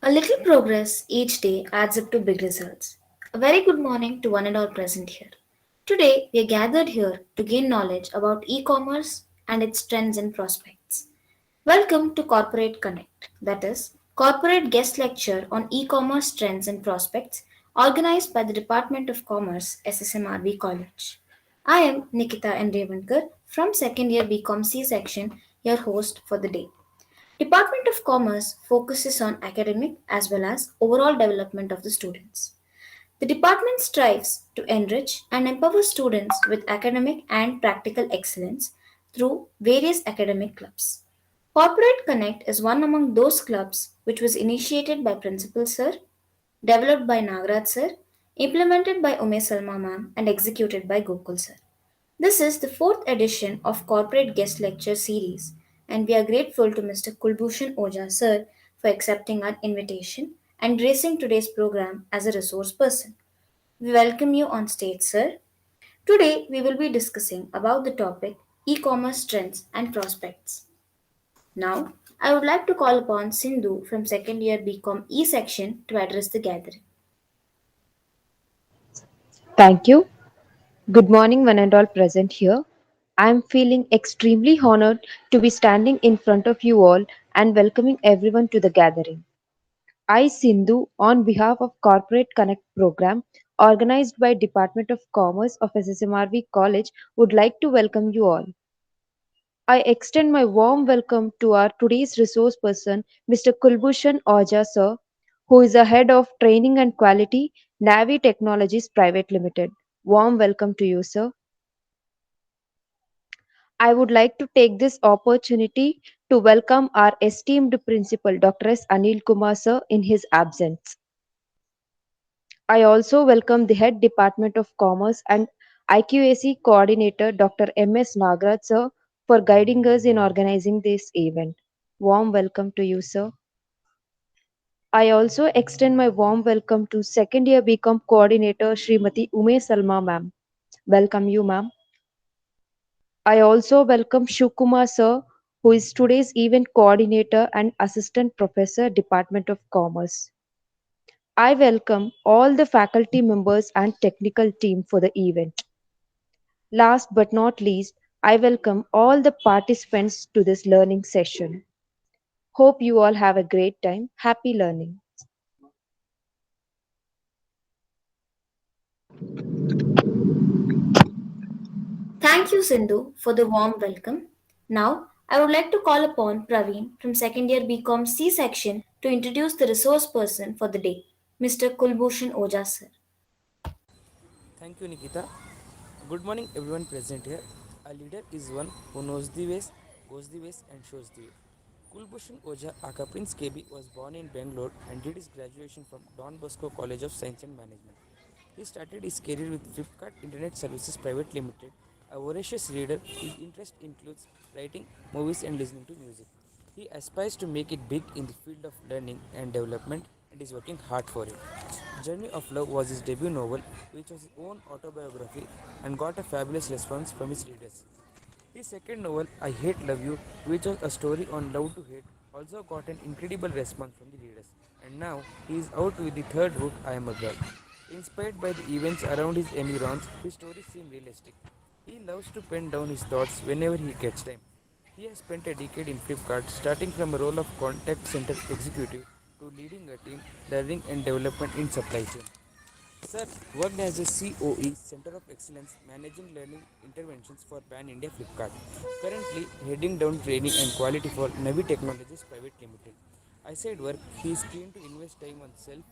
A little progress each day adds up to big results. A very good morning to one and all present here. Today, we are gathered here to gain knowledge about e commerce and its trends and prospects. Welcome to Corporate Connect, that is, Corporate Guest Lecture on e commerce trends and prospects, organized by the Department of Commerce, SSMRV College. I am Nikita N. Revankar from second year BCom C section, your host for the day. Department of Commerce focuses on academic as well as overall development of the students. The department strives to enrich and empower students with academic and practical excellence through various academic clubs. Corporate Connect is one among those clubs which was initiated by Principal Sir, developed by Nagraj Sir, implemented by Ume Salma ma'am and executed by Gokul Sir. This is the fourth edition of Corporate Guest Lecture Series, and we are grateful to Mr. Kulbhushan Oja sir for accepting our invitation and gracing today's program as a resource person. We welcome you on stage, sir. Today we will be discussing about the topic e-commerce trends and prospects. Now, I would like to call upon Sindhu from second year BCom E section to address the gathering. Thank you. Good morning, one and all present here. I am feeling extremely honored to be standing in front of you all and welcoming everyone to the gathering. I, Sindhu, on behalf of Corporate Connect program organized by Department of Commerce of SSMRV College, would like to welcome you all. I extend my warm welcome to our today's resource person, Mr. Kulbhushan Oja sir, who is the head of training and quality, Navi Technologies Private Limited. Warm welcome to you, sir. I would like to take this opportunity to welcome our esteemed principal, Dr. S. Anil Kumar sir, in his absence. I also welcome the head Department of Commerce and IQAC coordinator, Dr. M.S. Nagraj sir, for guiding us in organizing this event. Warm welcome to you, sir. I also extend my warm welcome to second year BCom coordinator, Srimati Ume Salma ma'am. Welcome you, ma'am. I also welcome Shukumar sir, who is today's event coordinator and assistant professor, Department of Commerce. I welcome all the faculty members and technical team for the event. Last but not least, I welcome all the participants to this learning session. Hope you all have a great time. Happy learning. Thank you, Sindhu, for the warm welcome. Now, I would like to call upon Praveen from second year BCom C section to introduce the resource person for the day, Mr. Kulbhushan Oja sir. Thank you, Nikita. Good morning, everyone present here. A leader is one who knows the ways, goes the ways, and shows the way. Kulbhushan Oja aka Prince KB was born in Bangalore and did his graduation from Don Bosco College of Science and Management. He started his career with Flipkart Internet Services Private Limited. A voracious reader, his interest includes writing, movies, and listening to music. He aspires to make it big in the field of learning and development and is working hard for it. Journey of Love was his debut novel, which was his own autobiography and got a fabulous response from his readers. His second novel, I Hate Love You, which was a story on love to hate, also got an incredible response from the readers. And now he is out with the third book, I Am a Girl. Inspired by the events around his environs, his stories seem realistic. He loves to pen down his thoughts whenever he gets time. He has spent a decade in Flipkart, starting from a role of contact center executive to leading a team, learning and development in supply chain. Sir worked as a COE, Center of Excellence, managing learning interventions for Pan India Flipkart. Currently heading down training and quality for Navi Technologies Private Limited. Aside work, he is keen to invest time on self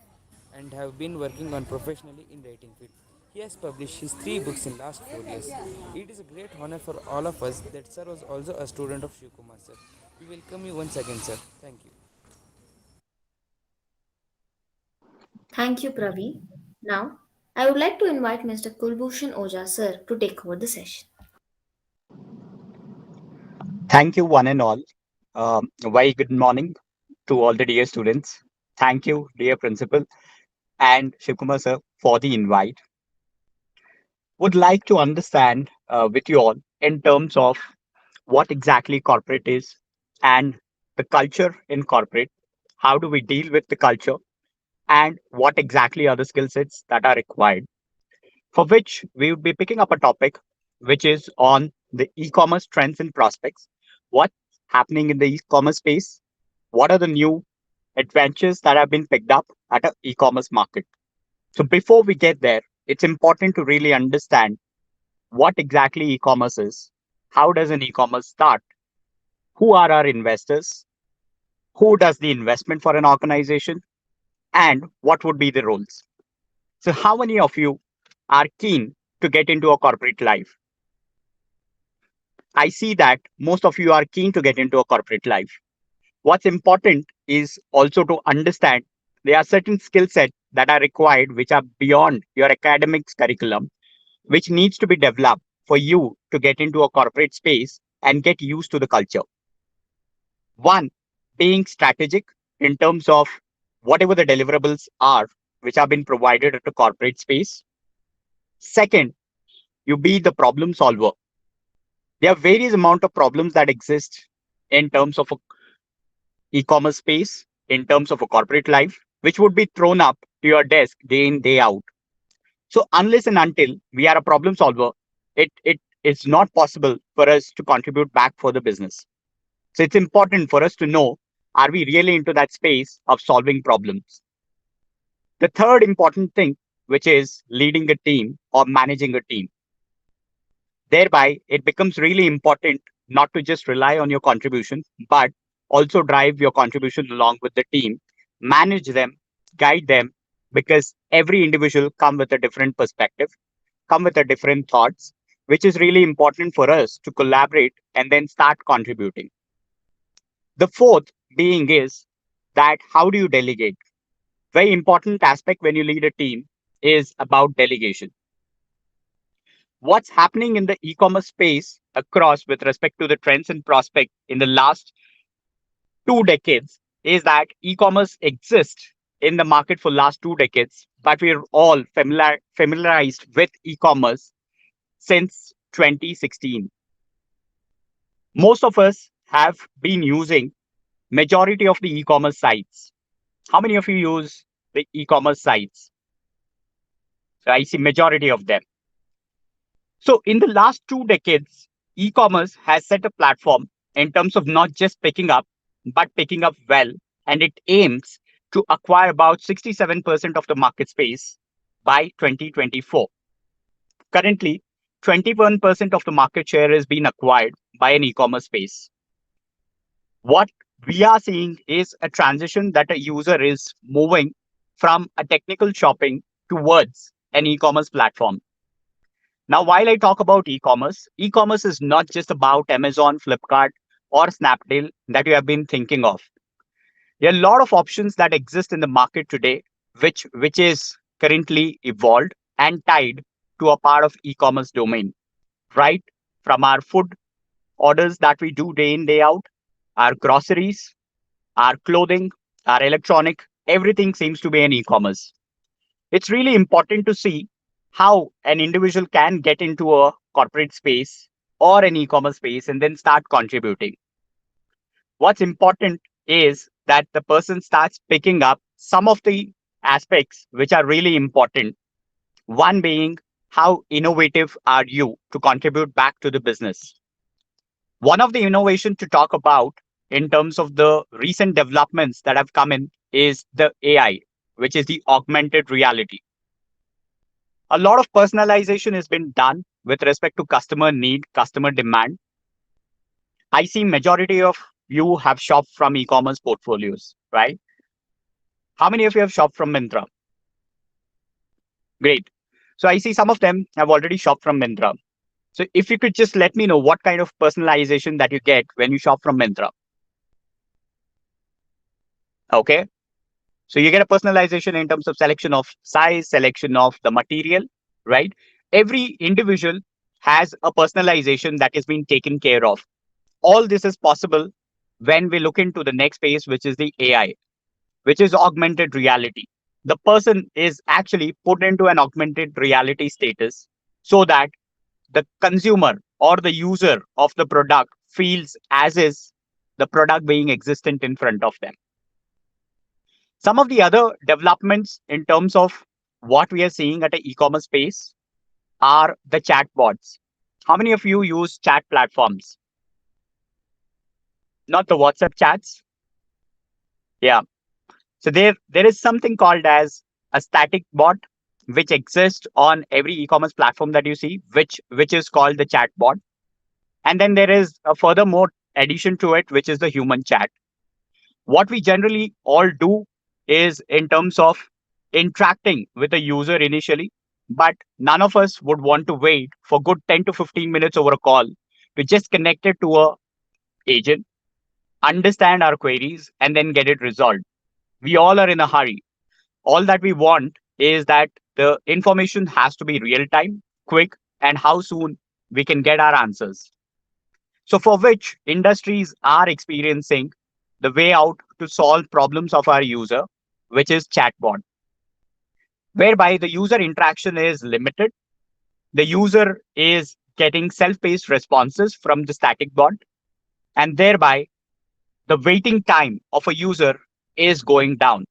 and have been working on professionally in writing field. He has published his three books in last 4 years. It is a great honor for all of us that sir was also a student of Shivkumar sir. We welcome you once again, sir. Thank you. Thank you, Praveen. Now, I would like to invite Mr. Kulbhushan Oja sir to take over the session. Thank you, one and all. Very good morning to all the dear students. Thank you, dear principal and Shivkumar sir, for the invite. Would like to understand with you all in terms of what exactly corporate is and the culture in corporate. how do we deal with the culture, and what exactly are the skill sets that are required. For which we would be picking up a topic which is on the e-commerce trends and prospects. What's happening in the e-commerce space? What are the new adventures that have been picked up at an e-commerce market? So before we get there, it's important to really understand what exactly e-commerce is. How does an e-commerce start? Who are our investors? Who does the investment for an organization? And what would be the roles? So how many of you are keen to get into a corporate life? I see that most of you are keen to get into a corporate life. What's important is also to understand there are certain skill sets that are required which are beyond your academics curriculum, which needs to be developed for you to get into a corporate space and get used to the culture. One, being strategic in terms of whatever the deliverables are which have been provided at a corporate space. Second, you be the problem solver. There are various amount of problems that exist in terms of a e-commerce space, in terms of a corporate life, which would be thrown up to your desk day in, day out. So unless and until we are a problem solver, it is not possible for us to contribute back for the business. So it's important for us to know, are we really into that space of solving problems? The third important thing, which is leading a team or managing a team. Thereby, it becomes really important not to just rely on your contribution, but also drive your contribution along with the team, manage them, guide them, because every individual come with a different perspective, come with a different thoughts, which is really important for us to collaborate and then start contributing. The fourth being is that how do you delegate? Very important aspect when you lead a team is about delegation. What's happening in the e-commerce space across with respect to the trends and prospect in the last 2 decades is that e-commerce exists in the market for last 2 decades, but we're all familiarized with e-commerce since 2016. Most of us have been using majority of the e-commerce sites. How many of you use the e-commerce sites? So I see majority of them. So in the last 2 decades, e-commerce has set a platform in terms of not just picking up, but picking up well. And it aims to acquire about 67% of the market space by 2024. Currently, 21% of the market share is being acquired by an e-commerce space. What we are seeing is a transition that a user is moving from a technical shopping towards an e-commerce platform. Now, while I talk about e-commerce is not just about Amazon, Flipkart, or Snapdeal that you have been thinking of. There are a lot of options that exist in the market today, which is currently evolved and tied to a part of e-commerce domain, right? From our food orders that we do day in, day out, our groceries, our clothing, our electronic, everything seems to be an e-commerce. It's really important to see how an individual can get into a corporate space or an e-commerce space and then start contributing. What's important is that the person starts picking up some of the aspects which are really important. One being, how innovative are you to contribute back to the business? One of the innovation to talk about in terms of the recent developments that have come in is the AI, which is the augmented reality. A lot of personalization has been done with respect to customer need, customer demand. I see majority of you have shopped from e-commerce portfolios, right? How many of you have shopped from Myntra? Great. So I see some of them have already shopped from Myntra. So if you could just let me know what kind of personalization that you get when you shop from Myntra. Okay. So you get a personalization in terms of selection of size, selection of the material, right? Every individual has a personalization that is being taken care of. All this is possible when we look into the next phase, which is the AI, which is augmented reality. The person is actually put into an augmented reality status so that the consumer or the user of the product feels as is the product being existent in front of them. Some of the other developments in terms of what we are seeing at the e-commerce space are the chatbots. How many of you use chat platforms? Not the WhatsApp chats? Yeah. So there is something called as a static bot, which exists on every e-commerce platform that you see, which is called the chat bot. And then there is a furthermore addition to it, which is the human chat. What we generally all do is in terms of interacting with a user initially, but none of us would want to wait for good 10 to 15 minutes over a call to just connect it to a agent, understand our queries, and then get it resolved. We all are in a hurry. All that we want is that the information has to be real time, quick, and how soon we can get our answers. So, for which industries are experiencing the way out to solve problems of our user, which is chatbot, whereby the user interaction is limited. The user is getting self paced responses from the static bot, and thereby the waiting time of a user is going down.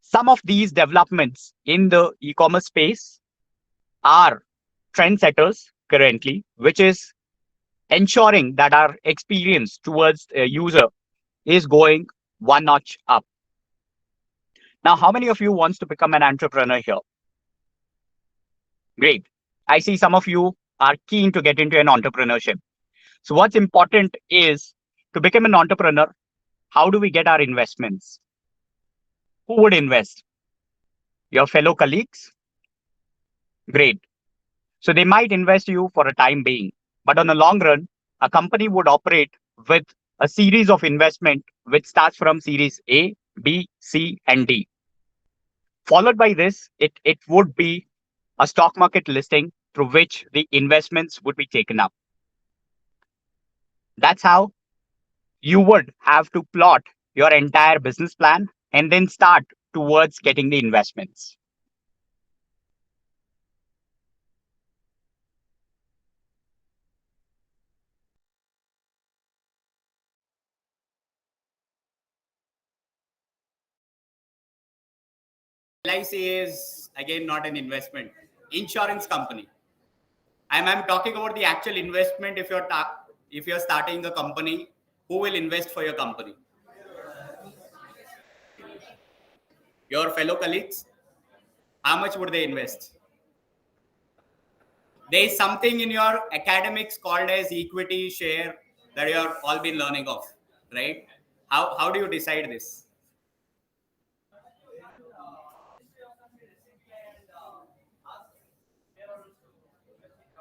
Some of these developments in the e commerce space are trendsetters currently, which is ensuring that our experience towards a user is going one notch up. Now, how many of you wants to become an entrepreneur here? Great. I see some of you are keen to get into an entrepreneurship. So what's important is to become an entrepreneur, how do we get our investments? Who would invest? Your fellow colleagues? Great. So they might invest you for a time being, but on the long run, a company would operate with a series of investment which starts from series A, B, C, and D. Followed by this, it would be a stock market listing through which the investments would be taken up. That's how you would have to plot your entire business plan and then start towards getting the investments. LIC is again not an investment, insurance company. I'm talking about the actual investment. If you're starting a company, who will invest for your company? Your fellow colleagues. How much would they invest? There is something in your academics called as equity share that you have all been learning of, right? How do you decide this?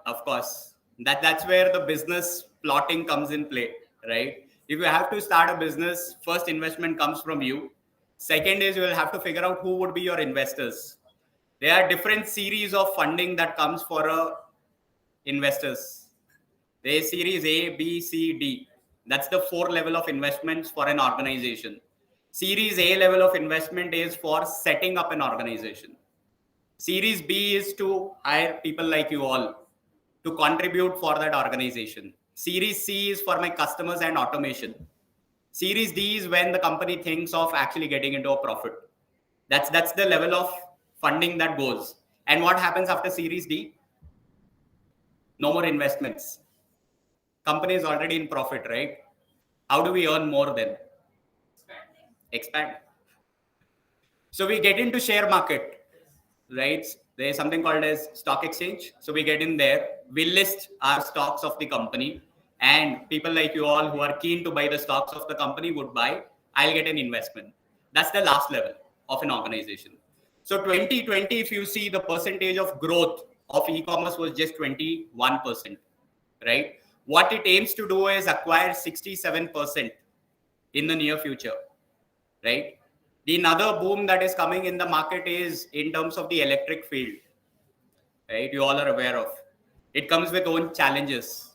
Of course, that's where the business plotting comes in play, right? If you have to start a business, first investment comes from you. Second is you will have to figure out who would be your investors. There are different series of funding that comes for investors. There is series A, B, C, D. That's the 4 level of investments for an organization. Series A level of investment is for setting up an organization. Series B is to hire people like you all to contribute for that organization. Series C is for my customers and automation. Series D is when the company thinks of actually getting into a profit. That's the level of funding that goes. And what happens after Series D? No more investments. Company is already in profit, right? How do we earn more then? Expand. So we get into share market, right? There's something called as stock exchange. So we get in there, we list our stocks of the company, and people like you all who are keen to buy the stocks of the company would buy. I'll get an investment. That's the last level of an organization. So 2020, if you see the percentage of growth of e-commerce was just 21%, right? What it aims to do is acquire 67% in the near future, right? The another boom that is coming in the market is in terms of the electric field, right? You all are aware of. It comes with own challenges,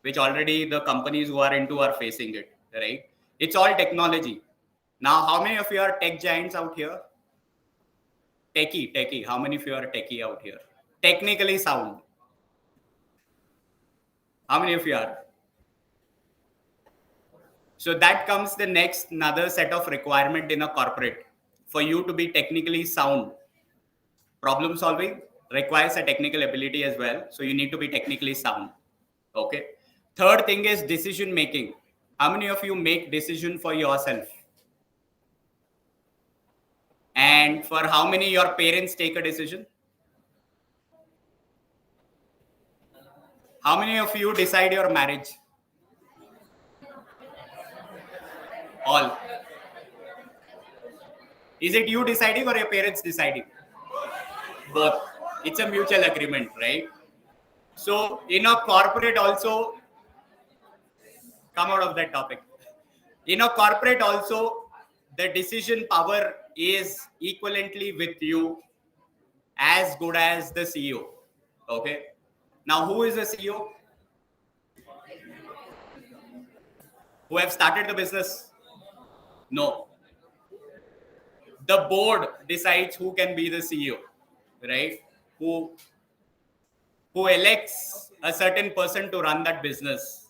which already the companies who are into are facing it, right? It's all technology. Now, how many of you are tech giants out here? Techie. How many of you are techie out here? Technically sound. How many of you are? So that comes the next another set of requirement in a corporate. For you to be technically sound, problem solving requires a technical ability as well. So you need to be technically sound. Okay. Third thing is decision making. How many of you make decision for yourself? And for how many your parents take a decision? How many of you decide your marriage? All. Is it you deciding or your parents deciding? Both. It's a mutual agreement, right? So in a corporate also, come out of that topic. In a corporate also, the decision power is equivalently with you, as good as the CEO. Okay. Now, who is the CEO? Who have started the business? No. The board decides who can be the CEO, right? Who who elects a certain person to run that business,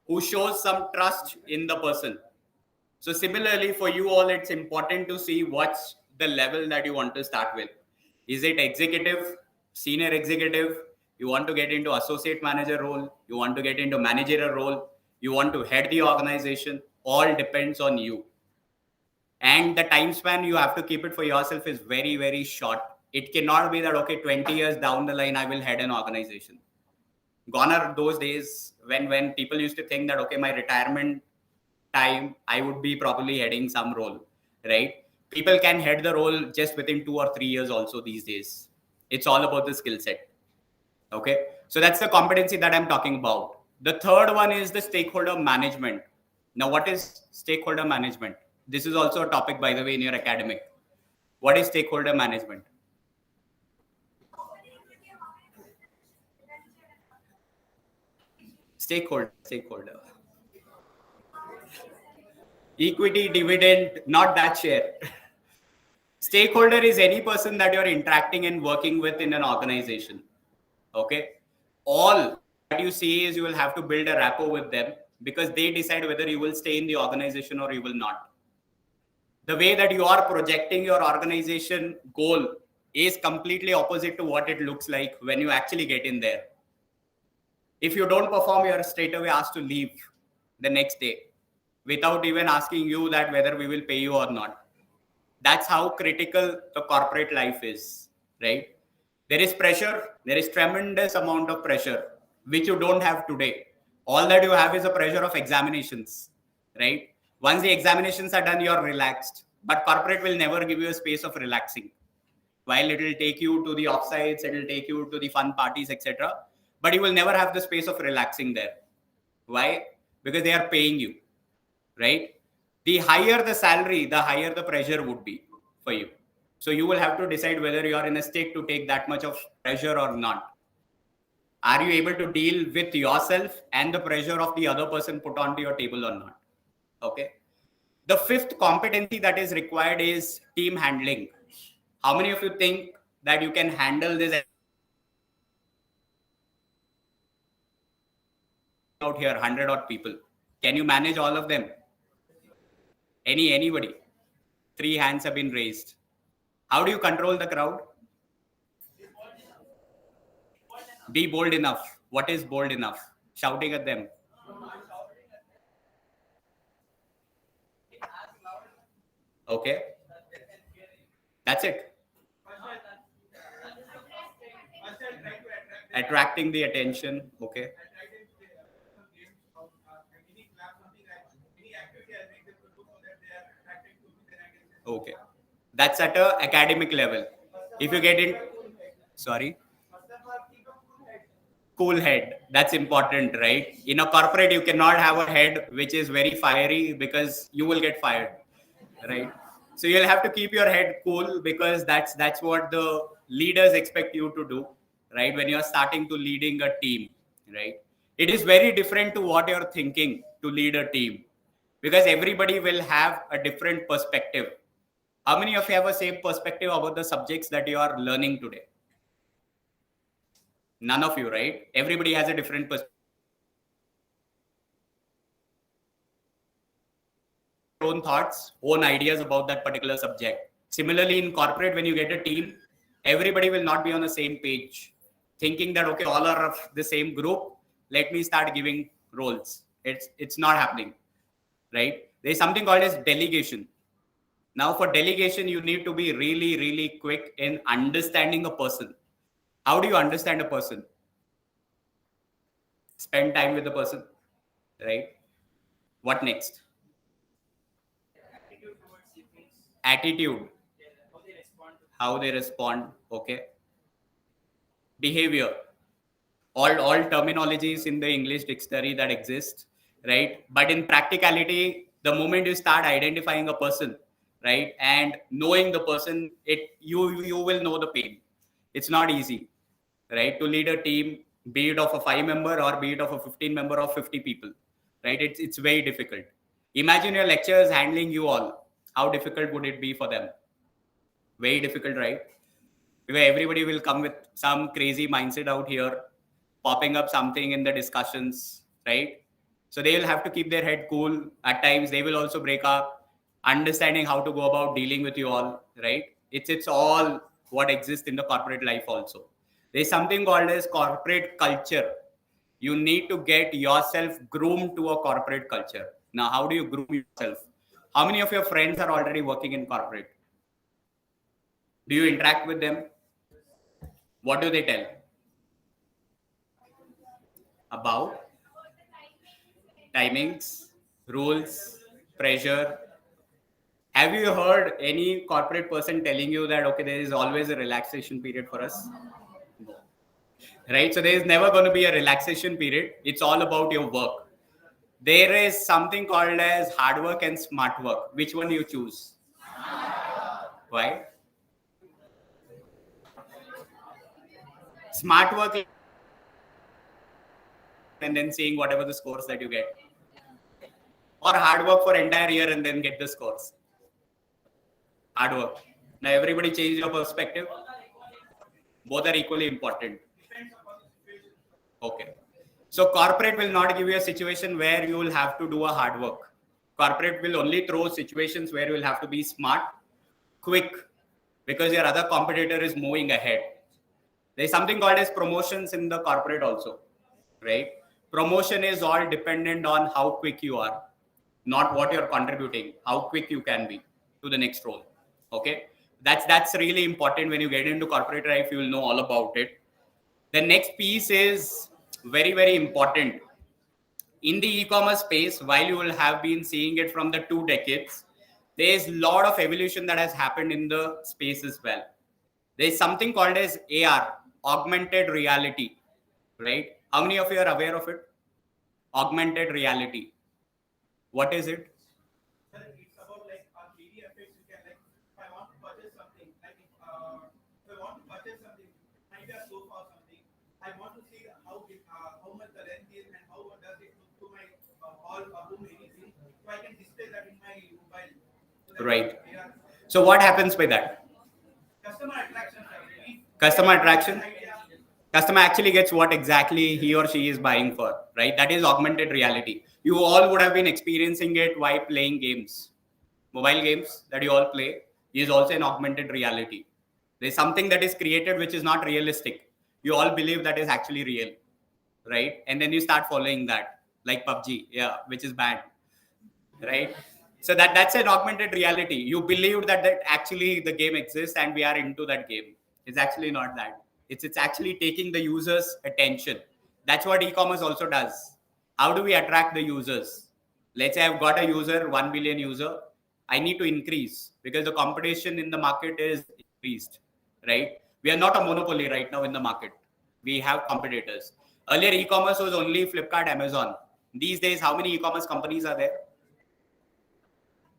who shows some trust in the person. So similarly, for you all, it's important to see what's the level that you want to start with. Is it executive, senior executive? You want to get into associate manager role? You want to get into managerial role? You want to head the organization? All depends on you. And the time span you have to keep it for yourself is very, very short. It cannot be that, okay, 20 years down the line, I will head an organization. Gone are those days when people used to think that, okay, my retirement time I would be probably heading some role, right? People can head the role just within 2 or 3 years also these days. It's all about the skill set. Okay, so that's the competency that I'm talking about. The third one is the stakeholder management. Now, what is stakeholder management? This is also a topic, by the way, in your academic. What is stakeholder management? Stakeholder equity, dividend, not that share. Stakeholder is any person that you're interacting and working with in an organization. Okay, all that you see is you will have to build a rapport with them, because they decide whether you will stay in the organization or you will not. The way that you are projecting your organization goal is completely opposite to what it looks like when you actually get in there. If you don't perform, you're straight away asked to leave the next day without even asking you that whether we will pay you or not. That's how critical the corporate life is, right? There is pressure, there is tremendous amount of pressure, which you don't have today. All that you have is a pressure of examinations, right? Once the examinations are done, you're relaxed. But corporate will never give you a space of relaxing. While it will take you to the offsites, it will take you to the fun parties, etc. But you will never have the space of relaxing there. Why? Because they are paying you, right? The higher the salary, the higher the pressure would be for you. So you will have to decide whether you are in a state to take that much of pressure or not. Are you able to deal with yourself and the pressure of the other person put onto your table or not? Okay. The fifth competency that is required is team handling. How many of you think that you can handle this out here, 100 odd people? Can you manage all of them? Anybody? 3 hands have been raised. How do you control the crowd? Be bold enough. What is bold enough? Shouting at them. Okay. That's it. Attracting the attention. Okay. Okay. That's at a academic level. If you get in, sorry, cool head. That's important, right? In a corporate, you cannot have a head which is very fiery, because you will get fired, right? So you'll have to keep your head cool, because that's what the leaders expect you to do, right? When you're starting to leading a team, right? It is very different to what you're thinking to lead a team, because everybody will have a different perspective. How many of you have a same perspective about the subjects that you are learning today? None of you, right? Everybody has a different perspective. your own thoughts, own ideas about that particular subject. Similarly, in corporate, when you get a team, everybody will not be on the same page, thinking that okay, all are of the same group. Let me start giving roles. It's not happening, right? There's something called as delegation. Now, for delegation, you need to be really, really quick in understanding a person. How do you understand a person? Spend time with the person, right? What next? Attitude, how they respond, okay? Behavior, all terminologies in the English dictionary that exist, right? But in practicality, the moment you start identifying a person, right, and knowing the person, you will know the pain. It's not easy, right, to lead a team, be it of a 5 member or be it of a 15 member of 50 people, right? It's very difficult. Imagine your lecturers handling you all. How difficult would it be for them? Very difficult, right? Because everybody will come with some crazy mindset out here, popping up something in the discussions, right? So they will have to keep their head cool. At times, they will also break up, understanding how to go about dealing with you all, right? It's all what exists in the corporate life also. There's something called as corporate culture. You need to get yourself groomed to a corporate culture. Now, how do you groom yourself? How many of your friends are already working in corporate? Do you interact with them? What do they tell about timings, rules, pressure? Have you heard any corporate person telling you that okay, there is always a relaxation period for us? No. Right? So there is never going to be a relaxation period. It's all about your work. There is something called as hard work and smart work. Which one do you choose? Why? Smart work and then seeing whatever the scores that you get, or hard work for entire year and then get the scores. Hard work. Now everybody change your perspective. Both are equally important. Okay. So corporate will not give you a situation where you will have to do a hard work. Corporate will only throw situations where you will have to be smart, quick, because your other competitor is moving ahead. There's something called as promotions in the corporate also, right? Promotion is all dependent on how quick you are, not what you're contributing, how quick you can be to the next role. Okay, that's really important. When you get into corporate life, you will know all about it. The next piece is very, very important. In the e-commerce space, while you will have been seeing it from the 2 decades, there's a lot of evolution that has happened in the space as well. There's something called as AR, augmented reality, right? How many of you are aware of it? Augmented reality. What is it? It's about like on media effects. You can like if I want to purchase something, like if I want to purchase something, maybe a sofa or something, I want to see how much the length is and how does it look to my hall or room anything. So I can display that in my mobile. So right. So what happens by that? Customer attraction. Customer attraction. Customer actually gets what exactly he or she is buying for, right? That is augmented reality. You all would have been experiencing it while playing games. Mobile games that you all play is also an augmented reality. There's something that is created which is not realistic. You all believe that is actually real, right? And then you start following that, like PUBG, yeah, which is bad, right? So that's an augmented reality. You believe that actually the game exists and we are into that game. It's actually not that. It's actually taking the user's attention. That's what e-commerce also does. How do we attract the users? Let's say I've got a user, 1 billion user. I need to increase because the competition in the market is increased, right? We are not a monopoly right now in the market. We have competitors. Earlier, e-commerce was only Flipkart, Amazon. These days, how many e-commerce companies are there?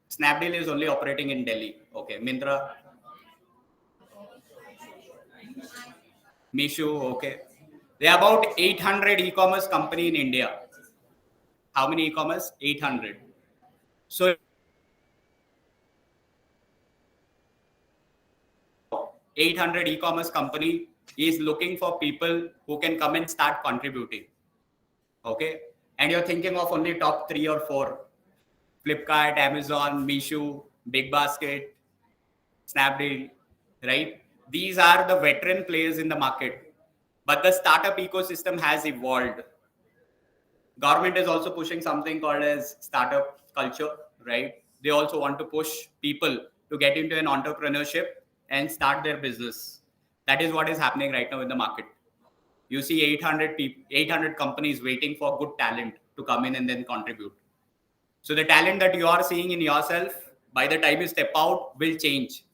Snapdeal is only operating in Delhi. Okay. Myntra, Mishu, okay. There are about 800 e-commerce company in India. How many e-commerce? 800. So 800 e-commerce company is looking for people who can come and start contributing. Okay. And you're thinking of only top 3 or 4. Flipkart, Amazon, Meesho, Big Basket, Snapdeal, right? These are the veteran players in the market. But the startup ecosystem has evolved. Government is also pushing something called as startup culture, right? They also want to push people to get into an entrepreneurship and start their business. That is what is happening right now in the market. You see 800 people, 800 companies waiting for good talent to come in and then contribute. So the talent that you are seeing in yourself, by the time you step out, will change,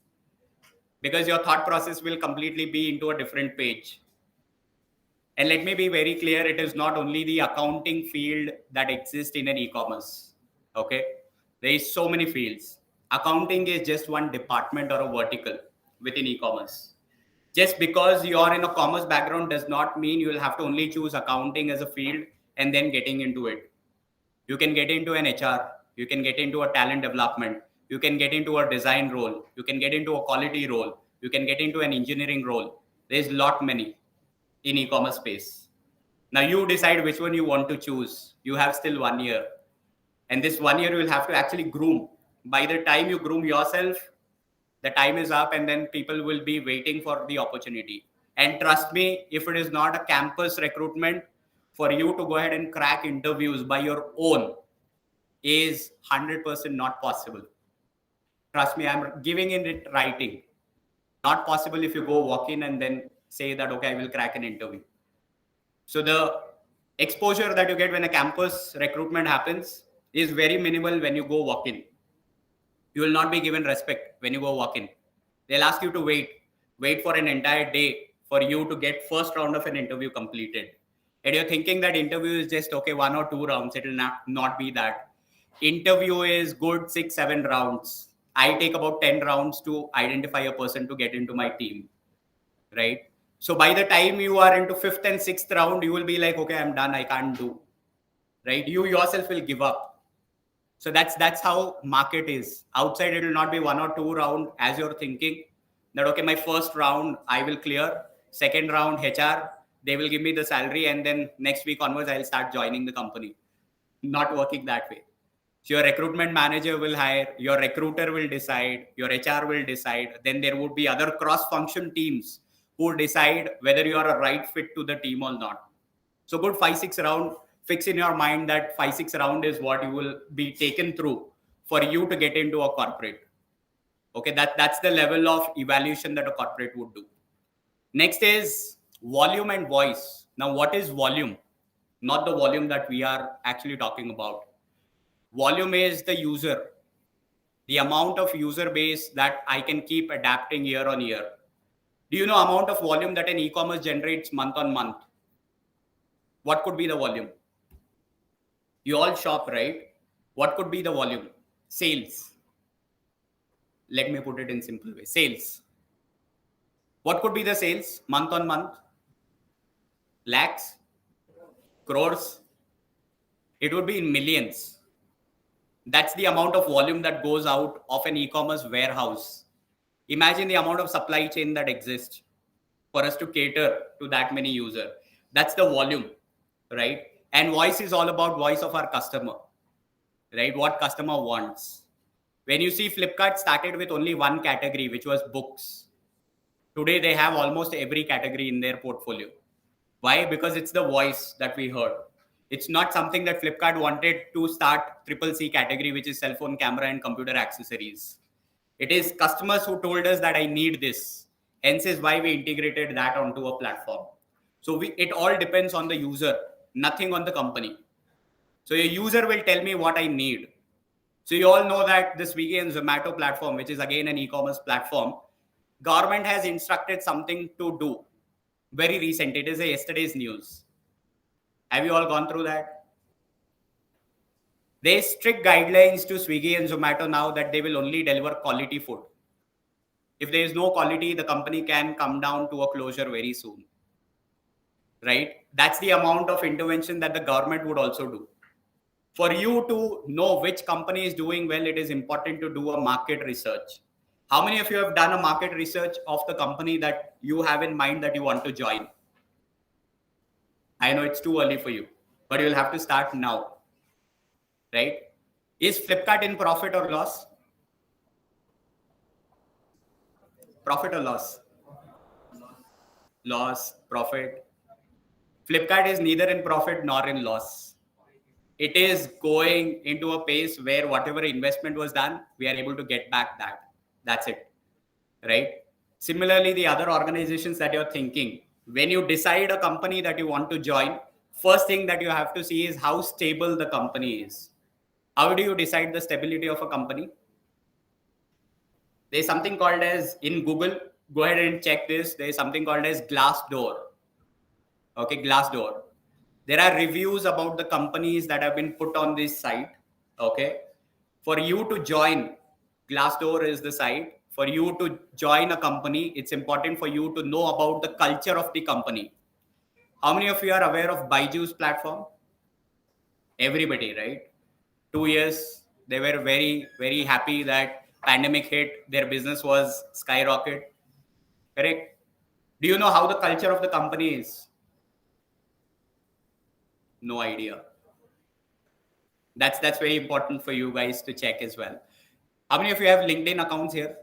because your thought process will completely be into a different page. And let me be very clear, it is not only the accounting field that exists in an e-commerce. Okay? There is so many fields. Accounting is just one department or a vertical within e-commerce. Just because you are in a commerce background does not mean you will have to only choose accounting as a field and then getting into it. You can get into an HR, you can get into a talent development, you can get into a design role, you can get into a quality role, you can get into an engineering role. There's lot many in e-commerce space. Now you decide which one you want to choose. You have still 1 year. And this 1 year you will have to actually groom. By the time you groom yourself, the time is up and then people will be waiting for the opportunity. And trust me, if it is not a campus recruitment, for you to go ahead and crack interviews by your own is 100% not possible. Trust me, I'm giving in it writing. Not possible if you go walk in and then say that, okay, I will crack an interview. So the exposure that you get when a campus recruitment happens is very minimal when you go walk in. You will not be given respect when you go walk in. They'll ask you to wait for an entire day for you to get first round of an interview completed. And you're thinking that interview is just okay, 1 or 2 rounds. It will not be that. Interview is good 6, 7 rounds. I take about 10 rounds to identify a person to get into my team, right? So by the time you are into fifth and sixth round, you will be like, okay, I'm done. I can't do, right? You yourself will give up. So that's how market is. Outside, it will not be 1 or 2 round as you're thinking that okay, my first round I will clear. Second round HR, they will give me the salary, and then next week onwards I'll start joining the company. Not working that way. So your recruitment manager will hire, your recruiter will decide, your HR will decide. Then there would be other cross-function teams who decide whether you are a right fit to the team or not. So good 5, 6 round, fix in your mind that 5, 6 round is what you will be taken through for you to get into a corporate. Okay, that's the level of evaluation that a corporate would do. Next is volume and voice. Now, what is volume? Not the volume that we are actually talking about. Volume is the user, the amount of user base that I can keep adapting year on year. Do you know amount of volume that an e-commerce generates month on month? What could be the volume? You all shop, right? What could be the volume? Sales. Let me put it in simple way. Sales. What could be the sales month on month? Lakhs? Crores? It would be in millions. That's the amount of volume that goes out of an e-commerce warehouse. Imagine the amount of supply chain that exists for us to cater to that many users. That's the volume, right? And voice is all about voice of our customer, right? What customer wants. When you see Flipkart started with only one category, which was books. Today they have almost every category in their portfolio. Why? Because it's the voice that we heard. It's not something that Flipkart wanted to start triple C category, which is cell phone camera and computer accessories. It is customers who told us that I need this. Hence is why we integrated that onto a platform. So it all depends on the user, nothing on the company. So your user will tell me what I need. So you all know that the Swiggy and Zomato platform, which is again an e-commerce platform, government has instructed something to do. Very recent. It is a yesterday's news. Have you all gone through that? There's strict guidelines to Swiggy and Zomato now that they will only deliver quality food. If there is no quality, the company can come down to a closure very soon. Right? That's the amount of intervention that the government would also do. For you to know which company is doing well, it is important to do a market research. How many of you have done a market research of the company that you have in mind that you want to join? I know it's too early for you, but you'll have to start now, right? Is Flipkart in profit or loss? Profit or loss? Loss, profit. Flipkart is neither in profit nor in loss. It is going into a pace where whatever investment was done, we are able to get back that. That's it. Right? Similarly, the other organizations that you're thinking, when you decide a company that you want to join, first thing that you have to see is how stable the company is. How do you decide the stability of a company? There's something called as in Google, go ahead and check this. There's something called as Glassdoor. Okay, Glassdoor. There are reviews about the companies that have been put on this site. Okay, for you to join, Glassdoor is the site. For you to join a company, it's important for you to know about the culture of the company. How many of you are aware of Byju's platform? Everybody, right? 2 years, they were very happy that pandemic hit, their business was skyrocket. Correct? Do you know how the culture of the company is? No idea. That's very important for you guys to check as well. How many of you have LinkedIn accounts here?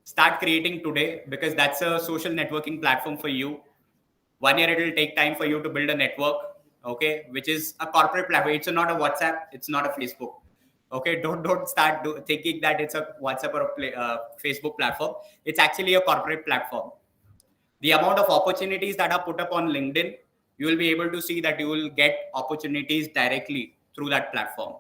Start creating today, because that's a social networking platform for you. 1 year it will take time for you to build a network, okay, which is a corporate platform. It's not a WhatsApp, it's not a Facebook. Okay, don't start thinking that it's a WhatsApp or a Facebook platform. It's actually a corporate platform. The amount of opportunities that are put up on LinkedIn, you will be able to see that you will get opportunities directly through that platform.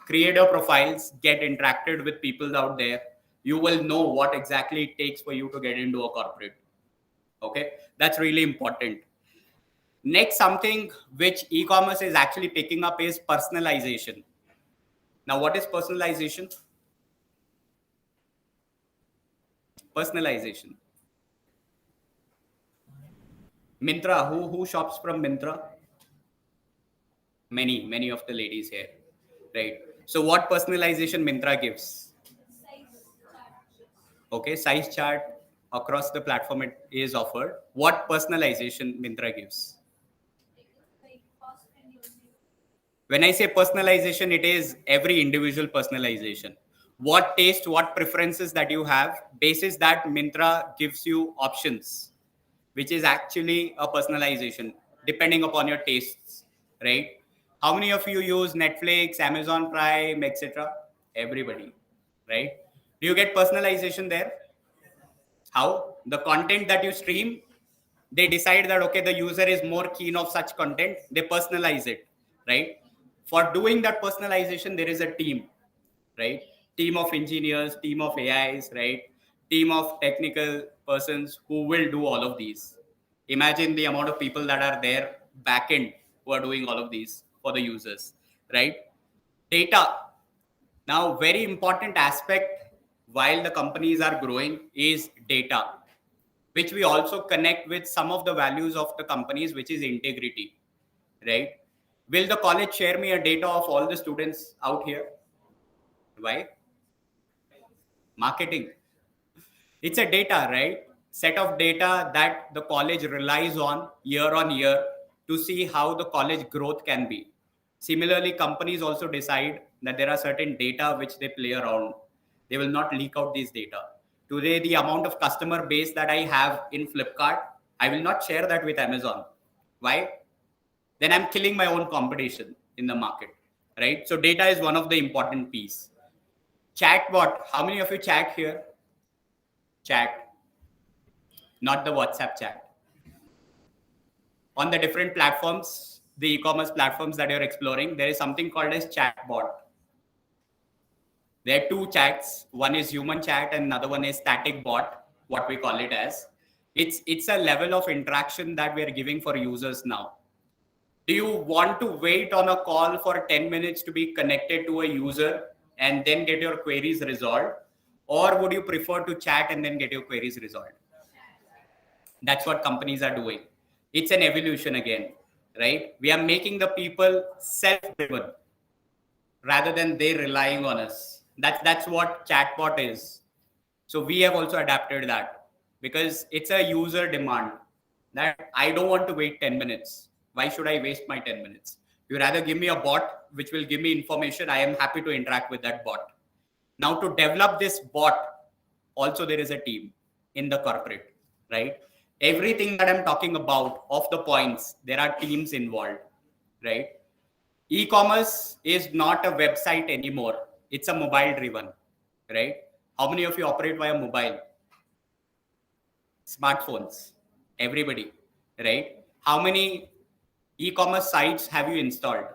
Create your profiles, get interacted with people out there. You will know what exactly it takes for you to get into a corporate. Okay, that's really important. Next, something which e-commerce is actually picking up is personalization. Now, what is personalization? Personalization. Mintra, who shops from Mintra? Many of the ladies here, right? So what personalization Mintra gives? Okay, size chart across the platform it is offered. What personalization Mintra gives? When I say personalization, it is every individual personalization. What taste, what preferences that you have, basis that Mintra gives you options, which is actually a personalization depending upon your tastes, right? How many of you use Netflix, Amazon Prime, etc.? Everybody, right? Do you get personalization there? How? The content that you stream, they decide that, okay, the user is more keen of such content, they personalize it, right? For doing that personalization, there is a team, right? Team of engineers, team of AIs, right? Team of technical persons who will do all of these. Imagine the amount of people that are there back end who are doing all of these for the users, right? Data. Now, very important aspect while the companies are growing is data, which we also connect with some of the values of the companies, which is integrity, right? Will the college share me a data of all the students out here? Why? Marketing. It's a data, right? Set of data that the college relies on year to see how the college growth can be. Similarly, companies also decide that there are certain data which they play around. They will not leak out these data. Today, the amount of customer base that I have in Flipkart, I will not share that with Amazon. Why? Then I'm killing my own competition in the market, right? So data is one of the important piece. Chatbot. How many of you chat here? Chat, not the WhatsApp chat. On the different platforms, the e-commerce platforms that you're exploring, there is something called as chatbot. There are two chats. One is human chat and another one is static bot, what we call it as. It's a level of interaction that we are giving for users now. Do you want to wait on a call for 10 minutes to be connected to a user and then get your queries resolved? Or would you prefer to chat and then get your queries resolved? That's what companies are doing. It's an evolution again, right? We are making the people self-driven rather than they relying on us. That's what chatbot is. So we have also adapted that because it's a user demand that I don't want to wait 10 minutes. Why should I waste my 10 minutes? You rather give me a bot which will give me information, I am happy to interact with that bot. Now, to develop this bot, also there is a team in the corporate, right? Everything that I'm talking about, of the points, there are teams involved, right? E-commerce is not a website anymore. It's a mobile driven, right? How many of you operate via mobile? Smartphones, everybody, right? How many e-commerce sites have you installed?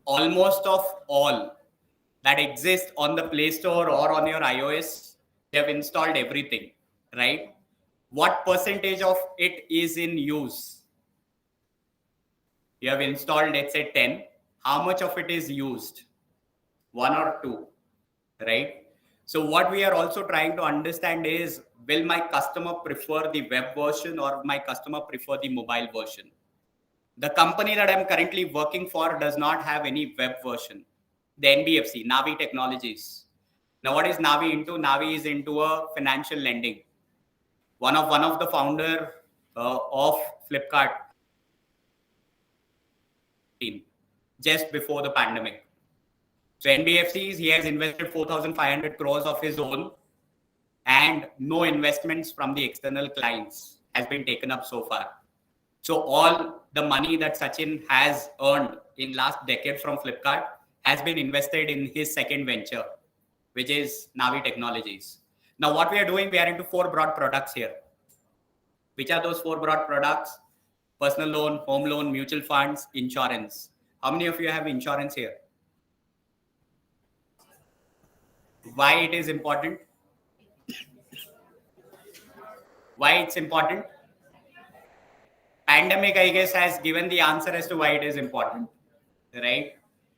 Almost of all that exist on the Play Store or on your iOS, you have installed everything, right? What percentage of it is in use? You have installed, let's say 10. How much of it is used? 1 or 2, right? So what we are also trying to understand is, will my customer prefer the web version or my customer prefer the mobile version? The company that I'm currently working for does not have any web version. The NBFC, Navi Technologies. Now, what is Navi into? Navi is into a financial lending. One of the founder of Flipkart just before the pandemic. So NBFCs, he has invested 4,500 crores of his own, and no investments from the external clients has been taken up so far. So all the money that Sachin has earned in last decade from Flipkart has been invested in his second venture, which is Navi Technologies. Now, what we are doing, we are into 4 broad products here. Which are those 4 broad products? Personal loan, home loan, mutual funds, insurance. How many of you have insurance here? Why it is important? Why it's important? Pandemic, I guess, has given the answer as to why it is important, right?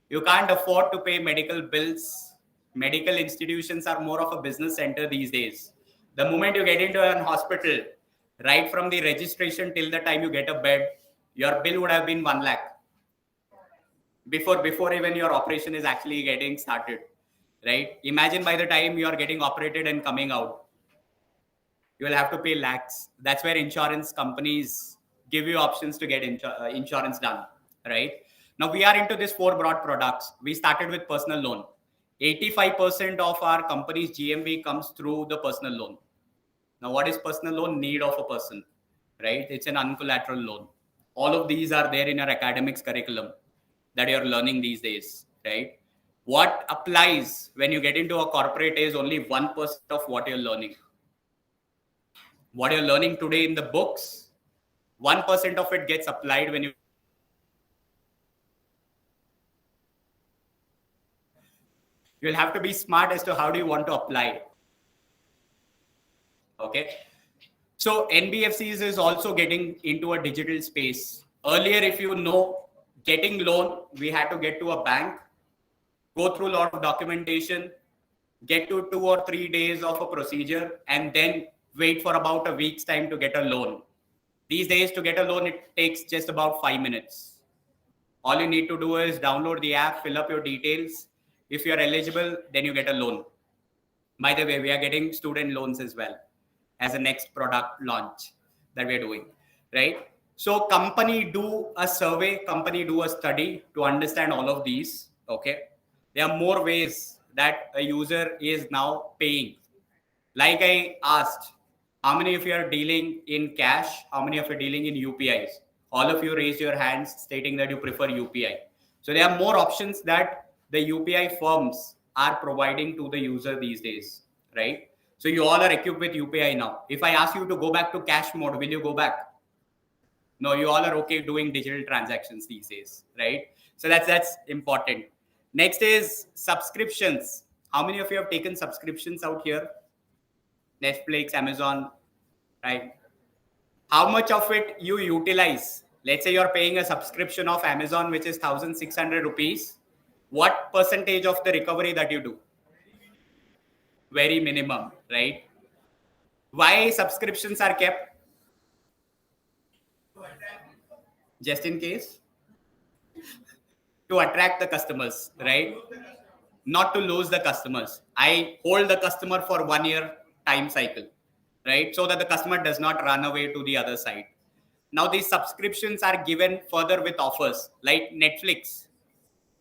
You can't afford to pay medical bills. Medical institutions are more of a business center these days. The moment you get into an hospital, right from the registration till the time you get a bed, your bill would have been 1 lakh before even your operation is actually getting started, right? Imagine by the time you are getting operated and coming out, you will have to pay lakhs. That's where insurance companies give you options to get insurance done, right? Now we are into these 4 broad products. We started with personal loan. 85% of our company's GMV comes through the personal loan. Now, what is personal loan? Need of a person, right? It's an uncollateral loan. All of these are there in our academics curriculum that you're learning these days, right? What applies when you get into a corporate is only 1% of what you're learning. What you're learning today in the books, 1% of it gets applied when you'll have to be smart as to how do you want to apply. Okay. So NBFCs is also getting into a digital space. Earlier, if you know, getting loan, we had to get to a bank, go through a lot of documentation, get to 2 or 3 days of a procedure, and then wait for about a week's time to get a loan. These days, to get a loan, it takes just about 5 minutes. All you need to do is download the app, fill up your details. If you're eligible, then you get a loan. By the way, we are getting student loans as well as a next product launch that we're doing, right? So company do a survey, company do a study to understand all of these, okay? There are more ways that a user is now paying. Like I asked, how many of you are dealing in cash? How many of you are dealing in UPIs? All of you raised your hands stating that you prefer UPI. So there are more options that the UPI firms are providing to the user these days, right? So you all are equipped with UPI now. If I ask you to go back to cash mode, will you go back? No, you all are okay doing digital transactions these days, right? So that's important. Next is subscriptions. How many of you have taken subscriptions out here? Netflix, Amazon, right? How much of it you utilize? Let's say you're paying a subscription of Amazon, which is 1,600 rupees. What percentage of the recovery that you do? Very minimum, right? Why subscriptions are kept? Just in case? To attract the customers, right? Not to lose the customers. I hold the customer for 1 year time cycle, right? So that the customer does not run away to the other side. Now these subscriptions are given further with offers like Netflix.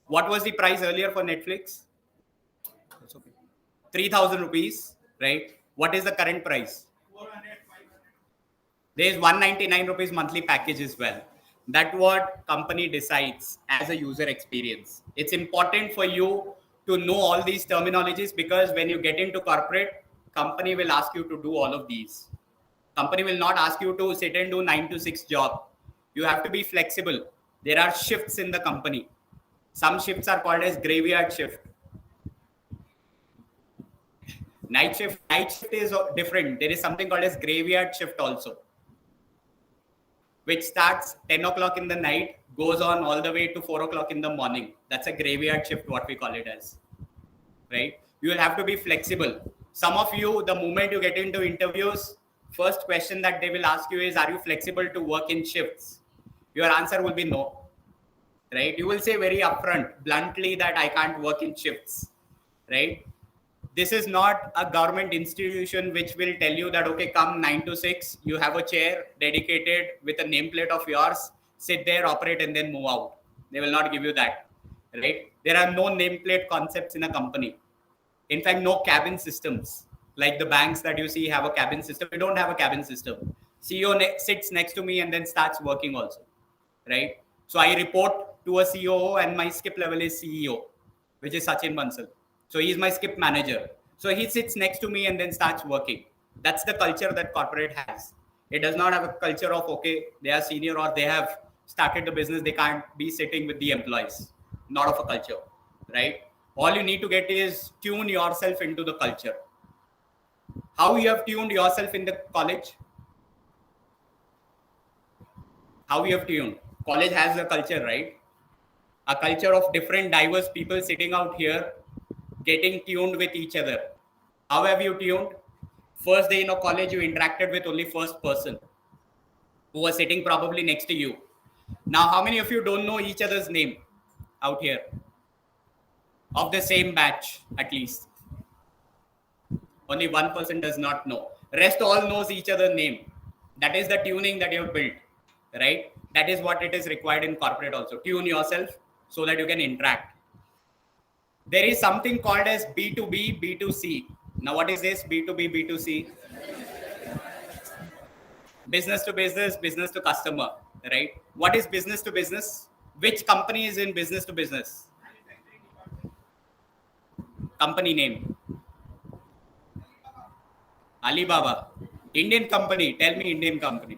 What was the price earlier for Netflix? It's okay. 3,000 rupees, right? What is the current price? 400, 500. There is 199 rupees monthly package as well. That's what company decides as a user experience. It's important for you to know all these terminologies, because when you get into corporate, company will ask you to do all of these. Company will not ask you to sit and do 9 to 6 job. You have to be flexible. There are shifts in the company. Some shifts are called as graveyard shift. Night shift is different. There is something called as graveyard shift also, which starts 10 o'clock in the night, goes on all the way to 4 o'clock in the morning. That's a graveyard shift, what we call it as, right? You will have to be flexible. Some of you, the moment you get into interviews, first question that they will ask you is, are you flexible to work in shifts? Your answer will be no, right? You will say very upfront, bluntly, that I can't work in shifts, right? This is not a government institution which will tell you that, okay, come 9 to 6, you have a chair dedicated with a nameplate of yours, sit there, operate, and then move out. They will not give you that, right? There are no nameplate concepts in a company. In fact, no cabin systems. Like the banks that you see have a cabin system, we don't have a cabin system. CEO sits next to me and then starts working also, right? So I report to a COO and my skip level is CEO, which is Sachin Bansal. So he's my skip manager. So he sits next to me and then starts working. That's the culture that corporate has. It does not have a culture of, okay, they are senior or they have started the business, they can't be sitting with the employees. Not of a culture, right? All you need to get is tune yourself into the culture. How you have tuned yourself in the college? How you have tuned? College has a culture, right? A culture of different diverse people sitting out here getting tuned with each other. How have you tuned? First day in a college, you interacted with only first person who was sitting probably next to you. Now, how many of you don't know each other's name out here? Of the same batch, at least. Only one person does not know. Rest all knows each other's name. That is the tuning that you have built, right? That is what it is required in corporate also. Tune yourself so that you can interact. There is something called as B2B, B2C. Now, what is this B2B, B2C? Business to customer, right? What is business to business? Which company is in business to business? Company name? Alibaba. Indian company. Tell me Indian company.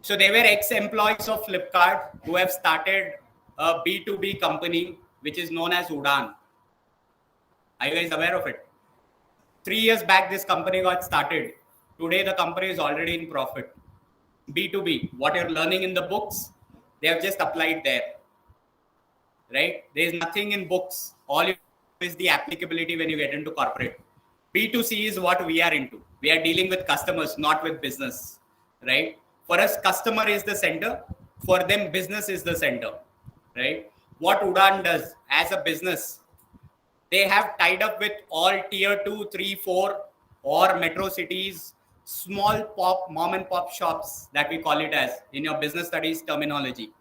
So they were ex-employees of Flipkart who have started a B2B company which is known as Udaan. Are you guys aware of it? 3 years back, this company got started. Today, the company is already in profit. B2B, what you're learning in the books, they have just applied there, right? There is nothing in books. All you do is the applicability when you get into corporate. B2C is what we are into. We are dealing with customers, not with business, right? For us, customer is the center. For them, business is the center, right? What Udaan does as a business, they have tied up with all tier 2, 3, 4 or metro cities, small pop mom and pop shops that we call it as in your business studies terminology.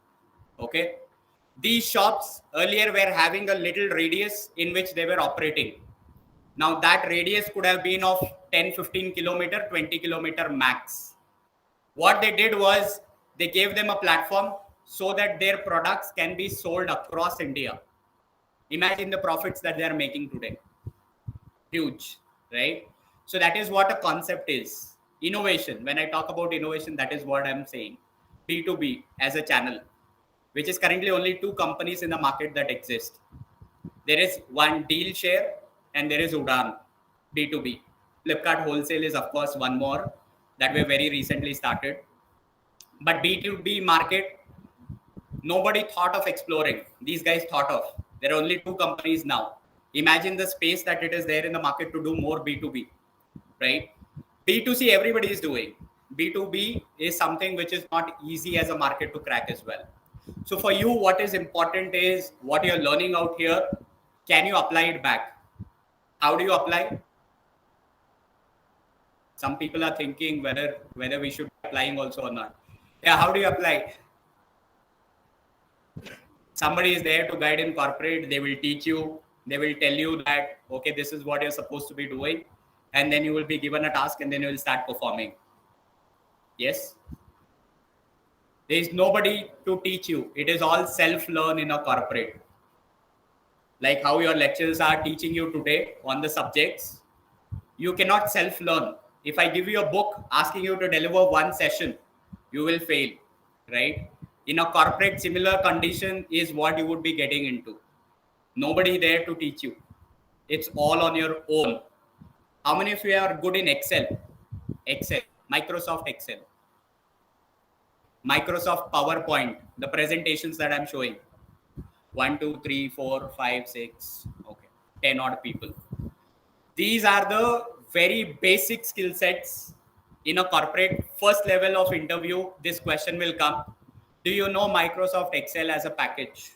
Okay. These shops earlier were having a little radius in which they were operating. Now that radius could have been of 10, 15 kilometer, 20 kilometer max. What they did was they gave them a platform so that their products can be sold across India. Imagine the profits that they are making today. Huge, right? So that is what a concept is. Innovation. When I talk about innovation, that is what I'm saying. B2B as a channel, which is currently only two companies in the market that exist. There is one Deal Share and there is Udaan, B2B. Flipkart Wholesale is, of course, one more that we very recently started. But B2B market, nobody thought of exploring. These guys thought of. There are only two companies now. Imagine the space that it is there in the market to do more B2B, right? B2C, everybody is doing. B2B is something which is not easy as a market to crack as well. So for you, what is important is what you're learning out here. Can you apply it back? How do you apply? Some people are thinking whether we should be applying also or not. Yeah, how do you apply? Somebody is there to guide in corporate. They will teach you. They will tell you that, okay, this is what you're supposed to be doing. And then you will be given a task and then you will start performing. Yes. There is nobody to teach you. It is all self-learn in a corporate. Like how your lecturers are teaching you today on the subjects, you cannot self-learn. If I give you a book asking you to deliver one session, you will fail, right? In a corporate, similar condition is what you would be getting into. Nobody there to teach you. It's all on your own. How many of you are good in Excel? Excel, Microsoft Excel, Microsoft PowerPoint, the presentations that I'm showing. 1, 2, 3, 4, 5, 6, okay, 10 odd people. These are the very basic skill sets in a corporate. First level of interview, this question will come. Do you know Microsoft Excel as a package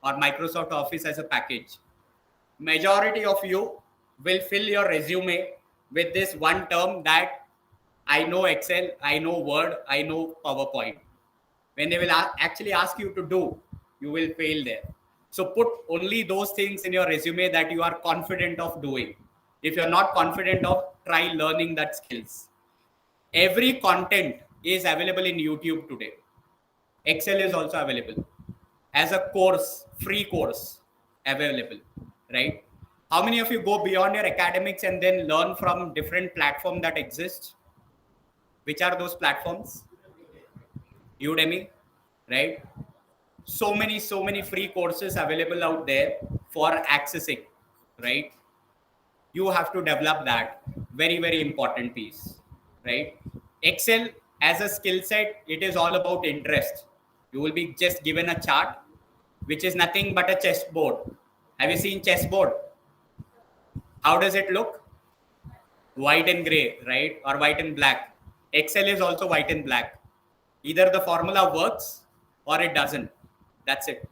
or Microsoft Office as a package? Majority of you will fill your resume with this one term that I know Excel, I know Word, I know PowerPoint. When they will actually ask you to do, you will fail there. So put only those things in your resume that you are confident of doing. If you're not confident of, try learning that skills. Every content is available in YouTube today. Excel is also available as a course, free course available, right? How many of you go beyond your academics and then learn from different platforms that exist? Which are those platforms? Udemy, right? So many free courses available out there for accessing, right? You have to develop that. Very important piece, right? Excel as a skill set, it is all about interest. You will be just given a chart which is nothing but a chessboard. Have you seen chessboard? How does it look? White and gray, right? Or white and black. Excel is also white and black. Either the formula works or it doesn't. That's it.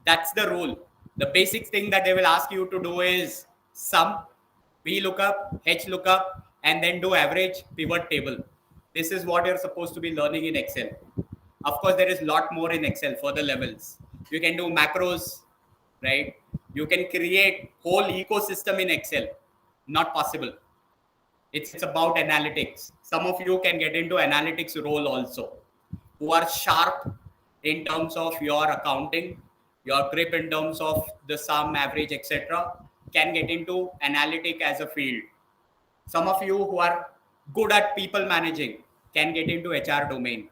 That's the rule. The basic thing that they will ask you to do is sum, V lookup, H lookup, and then do average pivot table. This is what you're supposed to be learning in Excel. Of course, there is a lot more in Excel for the levels. You can do macros, right? You can create whole ecosystem in Excel. Not possible. It's about analytics. Some of you can get into analytics role also, who are sharp in terms of your accounting, your grip in terms of the sum, average, etc. Can get into analytic as a field. Some of you who are good at people managing can get into HR domain.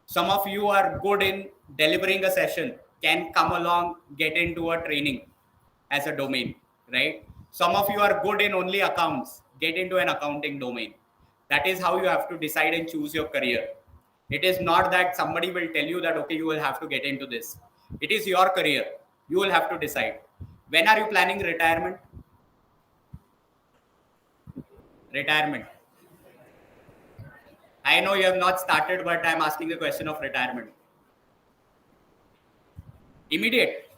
Some of you are good in delivering a session, can come along, get into a training as a domain, right? Some of you are good in only accounts, get into an accounting domain. That is how you have to decide and choose your career. It is not that somebody will tell you that, okay, you will have to get into this. It is your career. You will have to decide. When are you planning retirement? Retirement. I know you have not started, but I'm asking the question of retirement. Immediate.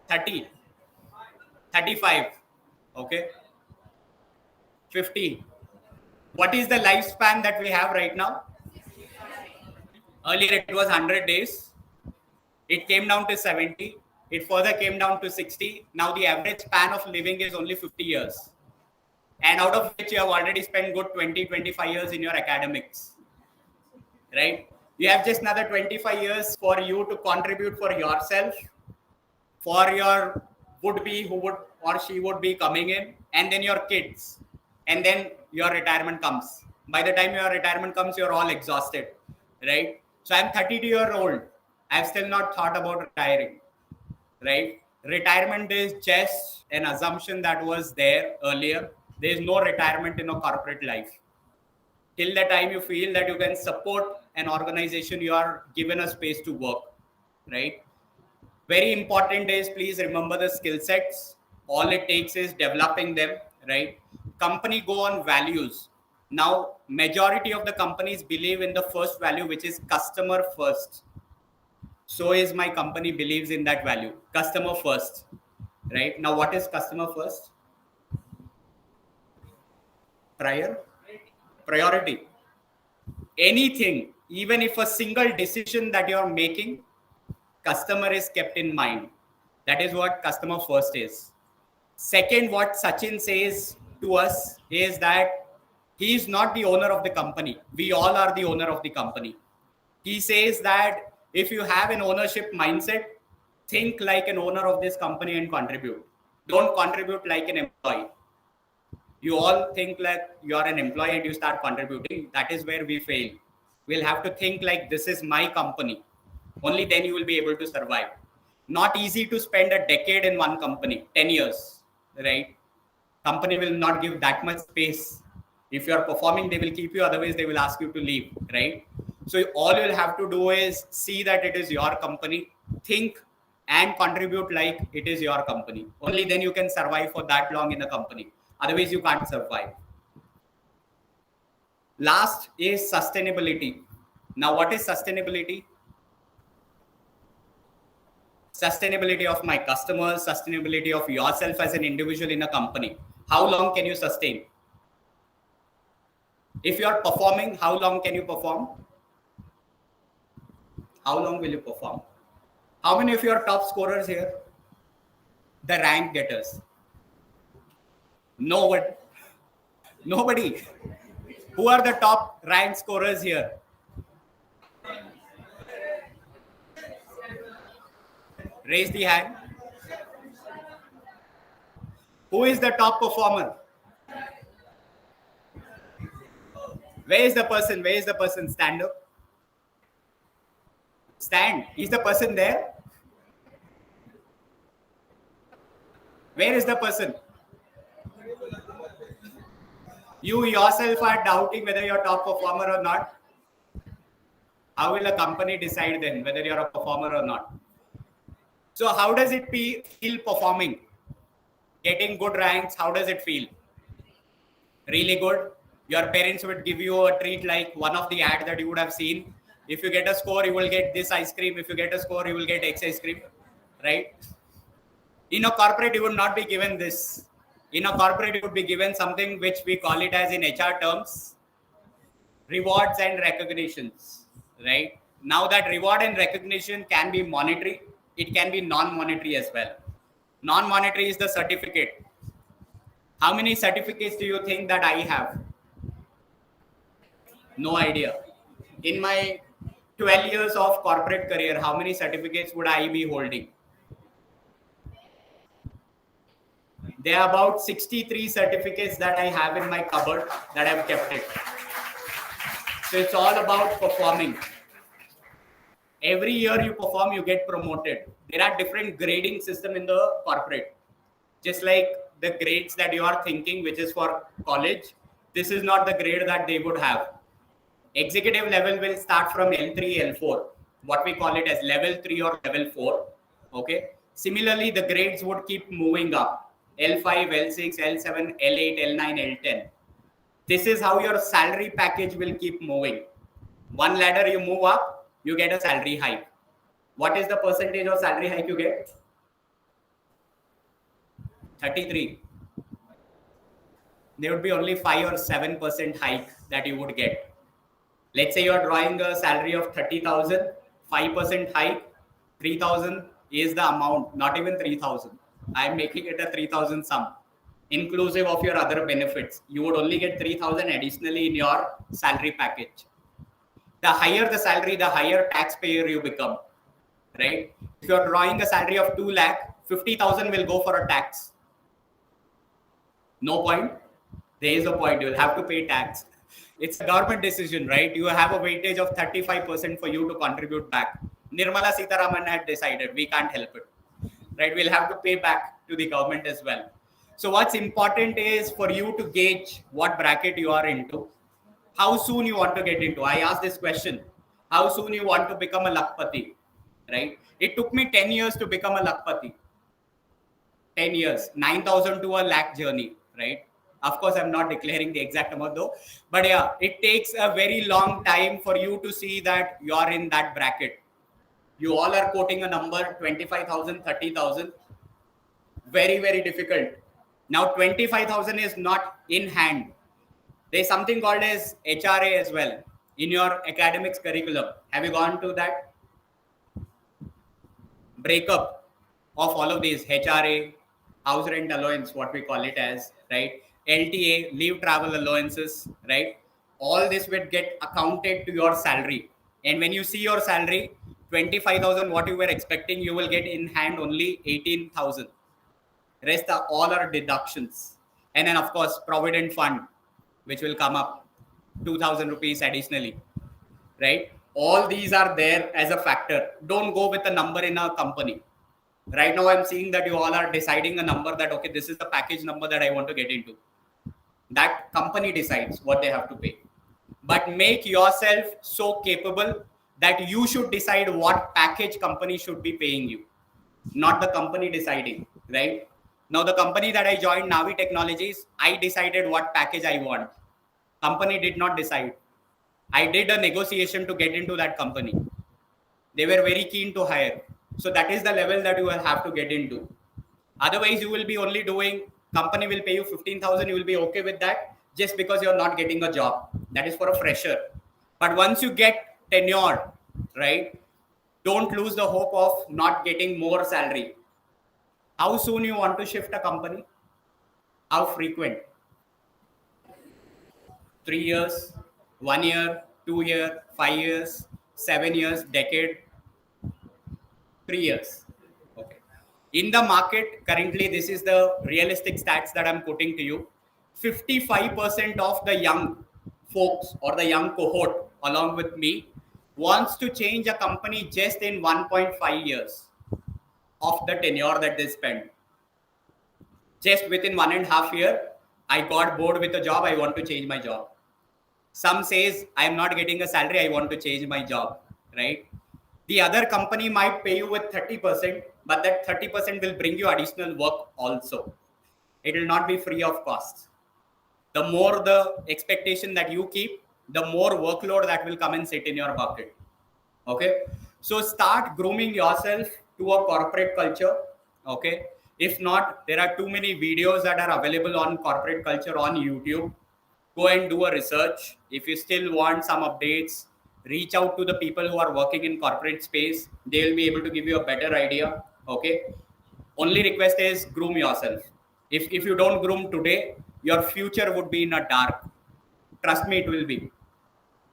30, 35, okay, 50. What is the lifespan that we have right now? Earlier it was 100 days. It came down to 70. It further came down to 60. Now the average span of living is only 50 years. And out of which you have already spent good 20, 25 years in your academics, right? You have just another 25 years for you to contribute for yourself, for your would be who would or she would be coming in, and then your kids, and then your retirement comes. By the time your retirement comes, you're all exhausted, right? So I'm 32-year-old. I've still not thought about retiring, right? Retirement is just an assumption that was there earlier. There is no retirement in a corporate life. Till the time you feel that you can support an organization, you are given a space to work, right? Very important is, please remember the skill sets. All it takes is developing them, right? Company go on values. Now majority of the companies believe in the first value, which is customer first. So is my company believes in that value, customer first, right? Now what is customer first? Priority. Anything even if a single decision that you're making, customer is kept in mind. That is what customer first is. Second, what Sachin says to us is that he is not the owner of the company. We all are the owner of the company. He says that if you have an ownership mindset, think like an owner of this company and contribute. Don't contribute like an employee. You all think like you are an employee and you start contributing. That is where we fail. We'll have to think like this is my company. Only then you will be able to survive. Not easy to spend a decade in one company, 10 years, right? Company will not give that much space. If you are performing, they will keep you, otherwise they will ask you to leave, right? So all you'll have to do is see that it is your company, think and contribute like it is your company. Only then you can survive for that long in a company. Otherwise you can't survive. Last is sustainability. Now what is sustainability? Sustainability of my customers, sustainability of yourself as an individual in a company. How long can you sustain? If you are performing, how long can you perform? How long will you perform? How many of your top scorers here? The rank getters. No one. Nobody. Who are the top rank scorers here? Raise the hand. Who is the top performer? Where is the person? Where is the person? Stand up. Stand. Is the person there? Where is the person? You yourself are doubting whether you're top performer or not. How will a company decide then whether you're a performer or not? So how does it feel performing? Getting good ranks, how does it feel? Really good. Your parents would give you a treat like one of the ads that you would have seen. If you get a score, you will get this ice cream. If you get a score, you will get X ice cream, right? In a corporate, you would not be given this. In a corporate, you would be given something which we call it as in HR terms, rewards and recognitions, right? Now that reward and recognition can be monetary, it can be non-monetary as well. Non-monetary is the certificate. How many certificates do you think that I have? No idea. In my 12 years of corporate career, how many certificates would I be holding? There are about 63 certificates that I have in my cupboard that I've kept it. So it's all about performing. Every year you perform, you get promoted. There are different grading system in the corporate. Just like the grades that you are thinking, which is for college, this is not the grade that they would have. Executive level will start from L3, L4, what we call it as level 3 or level 4. Okay. Similarly, the grades would keep moving up. L5, L6, L7, L8, L9, L10. This is how your salary package will keep moving. One ladder you move up, you get a salary hike. What is the percentage of salary hike you get? 33. There would be only 5 or 7% hike that you would get. Let's say you're drawing a salary of 30,000, 5% hike, 3,000 is the amount, not even 3,000. I'm making it a 3,000 sum, inclusive of your other benefits. You would only get 3,000 additionally in your salary package. The higher the salary, the higher taxpayer you become, right? If you're drawing a salary of 2 lakh, 50,000 will go for a tax. No point. There is a point. You'll have to pay tax. It's a government decision, right? You have a weightage of 35% for you to contribute back. Nirmala Sitharaman had decided we can't help it, right? We'll have to pay back to the government as well. So what's important is for you to gauge what bracket you are into, how soon you want to get into. I asked this question, how soon you want to become a Lakpati, right? It took me 10 years to become a Lakpati. 10 years, 9,000 to a lakh journey, right? Of course, I'm not declaring the exact amount though, but yeah, it takes a very long time for you to see that you're in that bracket. You all are quoting a number 25,000, 30,000. Very, very difficult. Now, 25,000 is not in hand. There's something called as HRA as well. in your academics curriculum? Have you gone to that breakup of all of these? HRA, house rent allowance, what we call it as, right? LTA, leave travel allowances, right? All this will get accounted to your salary. And when you see your salary, 25,000, what you were expecting, you will get in hand only 18,000. Rest are all our deductions. And then, of course, provident fund, which will come up 2,000 rupees additionally, right? All these are there as a factor. Don't go with a number in a company. Right now, I'm seeing that you all are deciding a number that, okay, this is the package number that I want to get into. That company decides what they have to pay. But make yourself so capable that you should decide what package company should be paying you, not the company deciding, right? Now, the company that I joined, Navi Technologies, I decided what package I want. Company did not decide. I did a negotiation to get into that company. They were very keen to hire. So that is the level that you will have to get into. Otherwise, you will be only doing, company will pay you 15,000, you will be okay with that just because you're not getting a job. That is for a fresher. But once you get tenured, right, don't lose the hope of not getting more salary. How soon you want to shift a company? How frequent? 3 years, 1 year, 2 year, 5 years, 7 years, decade, 3 years. Okay. In the market, currently, this is the realistic stats that I'm putting to you. 55% of the young folks or the young cohort, along with me, wants to change a company just in 1.5 years of the tenure that they spend. Just within 1.5 year, I got bored with a job. I want to change my job. Some says I am not getting a salary. I want to change my job. Right. The other company might pay you with 30%, but that 30% will bring you additional work also. It will not be free of cost. The more the expectation that you keep, the more workload that will come and sit in your bucket. Okay. So start grooming yourself to a corporate culture. Okay. If not, there are too many videos that are available on corporate culture on YouTube. Go and do a research. If you still want some updates, reach out to the people who are working in corporate space. They'll be able to give you a better idea. Okay. Only request is groom yourself. If you don't groom today, your future would be in a dark. Trust me, it will be.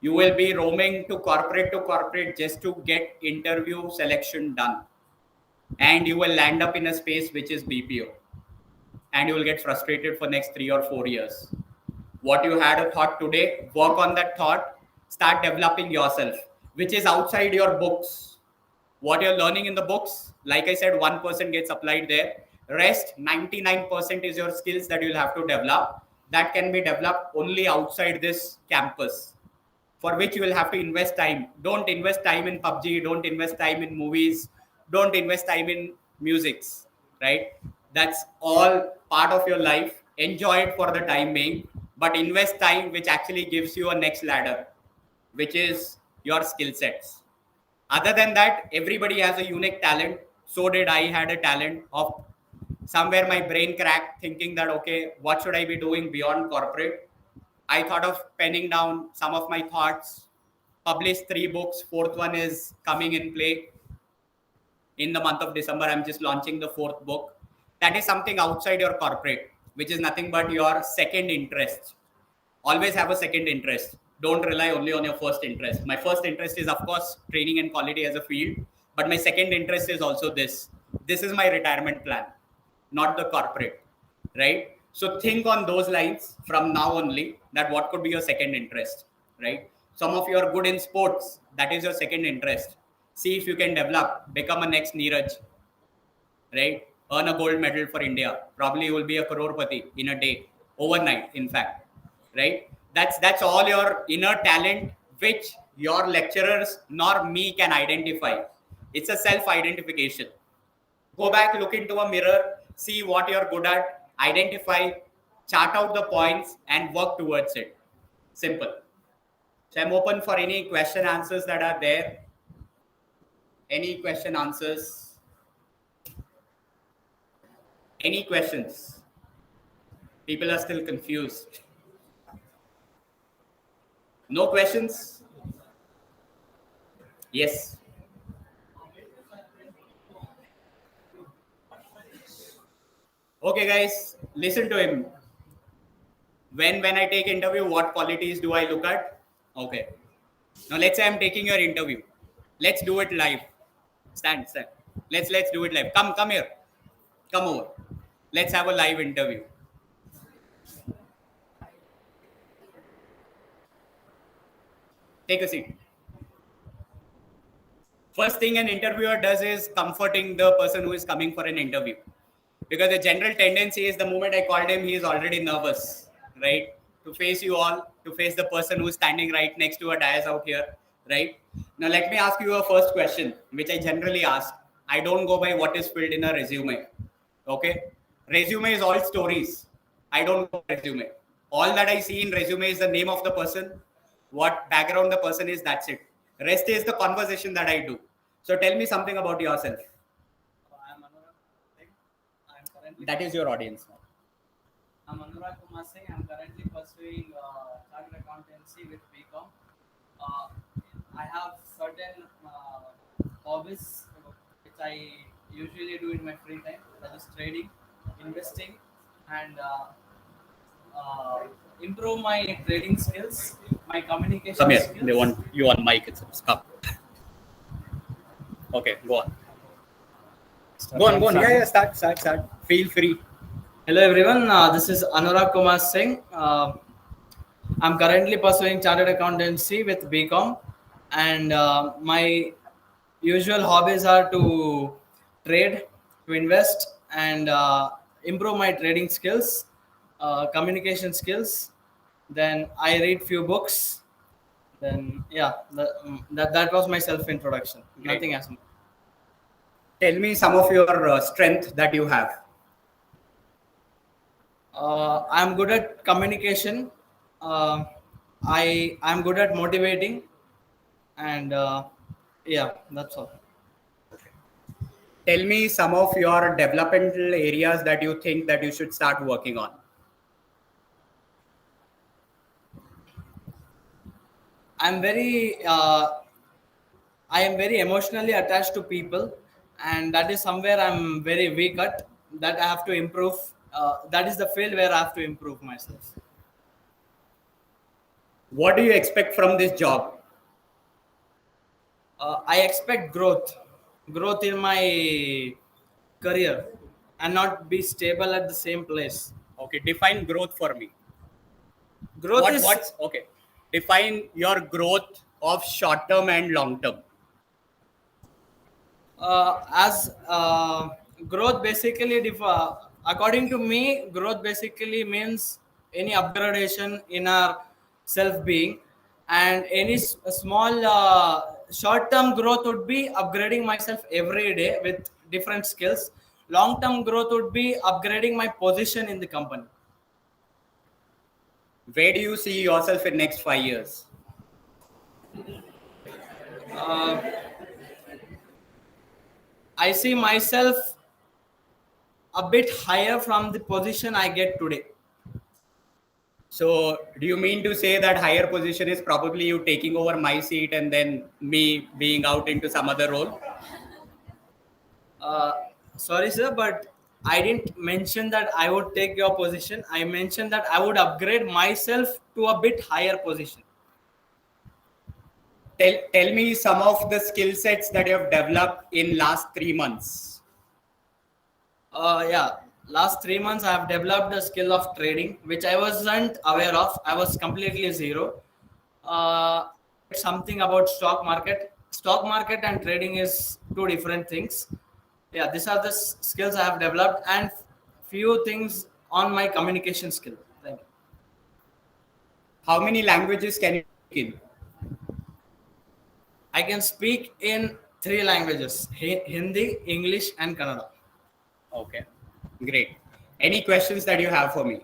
You will be roaming to corporate just to get interview selection done. And you will land up in a space which is BPO. And you will get frustrated for next 3 or 4 years. What you had a thought today, work on that thought, start developing yourself, which is outside your books. What you're learning in the books, like I said, 1% gets applied there. Rest 99% is your skills that you'll have to develop. That can be developed only outside this campus, for which you will have to invest time. Don't invest time in PUBG, don't invest time in movies, don't invest time in musics, right? That's all part of your life. Enjoy it for the time being, but invest time which actually gives you a next ladder, which is your skill sets. Other than that, everybody has a unique talent. So did I had a talent of somewhere my brain cracked thinking that, okay, what should I be doing beyond corporate? I thought of penning down some of my thoughts, published 3 books. Fourth one is coming in play in the month of December. I'm just launching the fourth book. That is something outside your corporate, which is nothing but your second interest. Always have a second interest. Don't rely only on your first interest. My first interest is, of course, training and quality as a field, but my second interest is also this. This is my retirement plan, not the corporate, right? So think on those lines from now only, that what could be your second interest, right? Some of you are good in sports, that is your second interest. See if you can develop, become a next Neeraj, right? Earn a gold medal for India. Probably you will be a crorepati in a day, overnight, in fact, right? That's all your inner talent, which your lecturers nor me can identify. It's a self-identification. Go back, look into a mirror, see what you're good at, identify, chart out the points, and work towards it. Simple. So I'm open for any question answers that are there. Any question answers? Any questions? People are still confused. No questions? Yes. Okay, guys, listen to him. When I take interview, what qualities do I look at? Okay. Now let's say I'm taking your interview. Let's do it live. Stand, stand. Let's do it live. Come here. Come over. Let's have a live interview. Take a seat. First thing an interviewer does is comforting the person who is coming for an interview. Because the general tendency is the moment I called him, he is already nervous, right? To face you all, to face the person who's standing right next to a dais out here, right? Now, let me ask you a first question, which I generally ask. I don't go by what is filled in a resume, okay? Resume is all stories. I don't go by resume. All that I see in resume is the name of the person, what background the person is, that's it. Rest is the conversation that I do. So tell me something about yourself. I'm Anurag Singh. I'm currently That is your audience now. I'm Anurag Kumar Singh. I'm currently pursuing chartered accountancy with BCom. Uh, I have certain hobbies which I usually do in my free time, that is trading, investing, and improve my trading skills, my Come communication here. They skills. want you on mic itself. Come. Okay, go on. Go on, go on. Yeah, yeah, start. Feel free. Hello everyone, this is Anurag Kumar Singh. I'm currently pursuing chartered accountancy with BCom, and my usual hobbies are to trade, to invest, and improve my trading skills, communication skills. Then I read few books. Then yeah, that was my self introduction. Great. Nothing else. Tell me some of your strength that you have. I'm good at communication. Uh, I'm good at motivating, and yeah, that's all. Tell me some of your developmental areas that you think that you should start working on. I'm very I am very emotionally attached to people, and that is somewhere I'm very weak at. That I have to improve. That is the field where I have to improve myself. What do you expect from this job? I expect growth in my career, and not be stable at the same place. Okay, define growth for me. Growth is What's okay? Define your growth of short term and long term. as growth basically according to me, growth basically means any upgradation in our self being, and any small short term growth would be upgrading myself every day with different skills. Long term growth would be upgrading my position in the company. Where do you see yourself in next 5 years? uh, I see myself a bit higher from the position I get today. So, do you mean to say that higher position is probably you taking over my seat and then me being out into some other role? Uh, Sorry, sir, but I didn't mention that I would take your position. I mentioned that I would upgrade myself to a bit higher position. Tell me some of the skill sets that you have developed in last 3 months. Yeah, last 3 months I have developed a skill of trading, which I wasn't aware of. I was completely zero. I read something about stock market. Stock market and trading is two different things. Yeah, these are the skills I have developed, and few things on my communication skill. Thank you. How many languages can you speak in? I can speak in three languages: Hindi, English, and Kannada. Okay, great. Any questions that you have for me?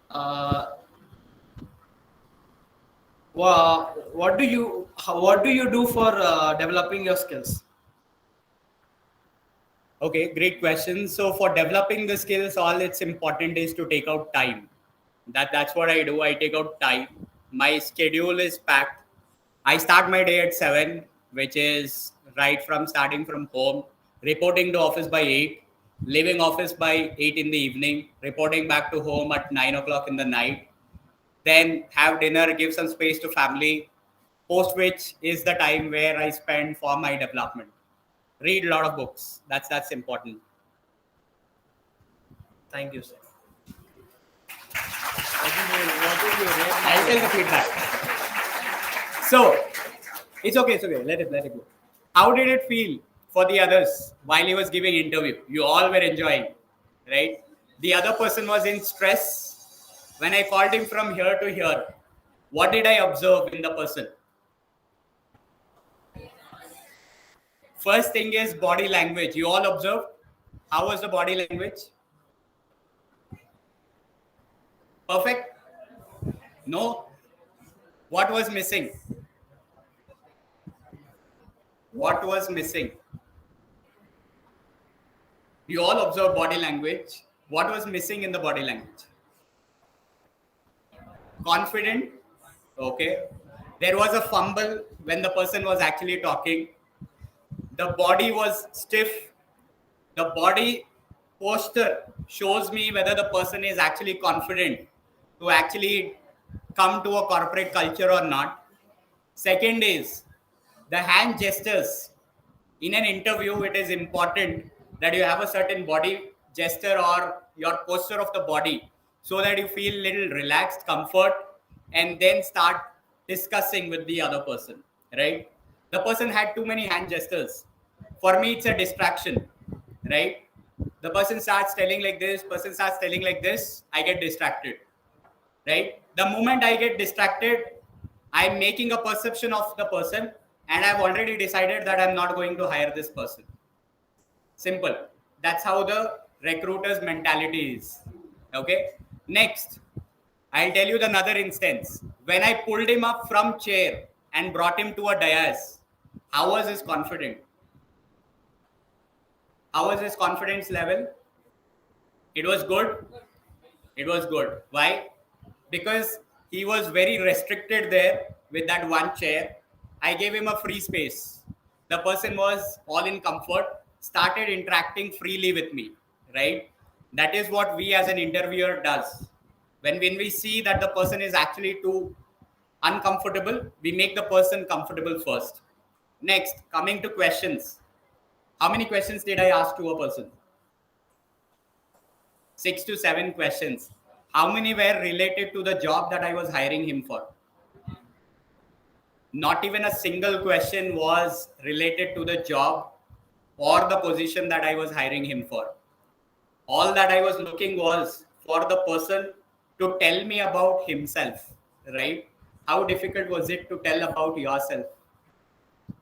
Uh, what do you do for developing your skills? Okay, great question. So, for developing the skills, all it's important is to take out time. That's what I do. I take out time. My schedule is packed. I start my day at 7, which is right from starting from home, reporting to office by 8, leaving office by 8 in the evening, reporting back to home at 9 o'clock in the night, then have dinner, give some space to family, post which is the time where I spend for my development. Read a lot of books. That's important. Thank you, sir. I'll tell the feedback. So it's okay, it's okay. Let it go. How did it feel for the others while he was giving interview? You all were enjoying, right? The other person was in stress. When I called him from here to here, what did I observe in the person? First thing is body language. You all observed? How was the body language? Perfect? No? What was missing? What was missing? You all observed body language. What was missing in the body language? Confident. Okay. There was a fumble when the person was actually talking. The body was stiff. The body posture shows me whether the person is actually confident to actually come to a corporate culture or not. Second is the hand gestures. In an interview, it is important that you have a certain body gesture or your posture of the body so that you feel little relaxed, comfort, and then start discussing with the other person, right? The person had too many hand gestures. For me, it's a distraction, right? The person starts telling like this, person starts telling like this, I get distracted, right? The moment I get distracted, I'm making a perception of the person and I've already decided that I'm not going to hire this person. Simple. That's how the recruiter's mentality is. Okay. Next, I'll tell you the another instance. When I pulled him up from chair and brought him to a dais, how was his confidence? How was his confidence level? It was good. It was good. Why? Because he was very restricted there with that one chair. I gave him a free space. The person was all in comfort, started interacting freely with me, right? That is what we as an interviewer does. When we see that the person is actually too uncomfortable, we make the person comfortable first. Next, coming to questions. How many questions did I ask to a person? 6 to 7 questions. How many were related to the job that I was hiring him for? Not even a single question was related to the job or the position that I was hiring him for. All that I was looking was for the person to tell me about himself, right? How difficult was it to tell about yourself?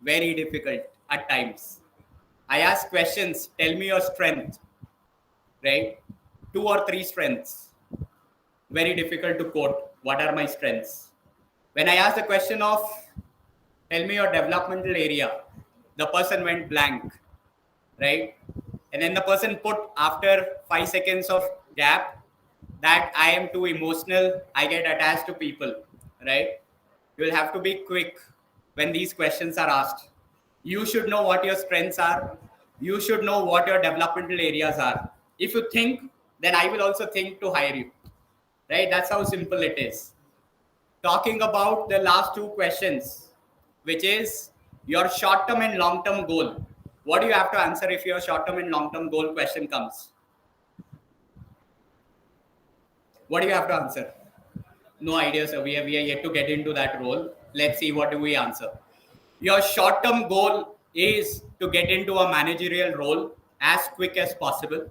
Very difficult at times. I ask questions, tell me your strength, right? 2 or 3 strengths. Very difficult to quote. What are my strengths? When I asked the question of tell me your developmental area, the person went blank, right? And then the person put after 5 seconds of gap that I am too emotional, I get attached to people, right? You will have to be quick when these questions are asked. You should know what your strengths are. You should know what your developmental areas are. If you think, then I will also think to hire you, right? That's how simple it is. Talking about the last 2 questions, which is your short term and long term goal. What do you have to answer if your short term and long term goal question comes? What do you have to answer? No idea, sir. We are yet to get into that role. Let's see what do we answer. Your short term goal is to get into a managerial role as quick as possible.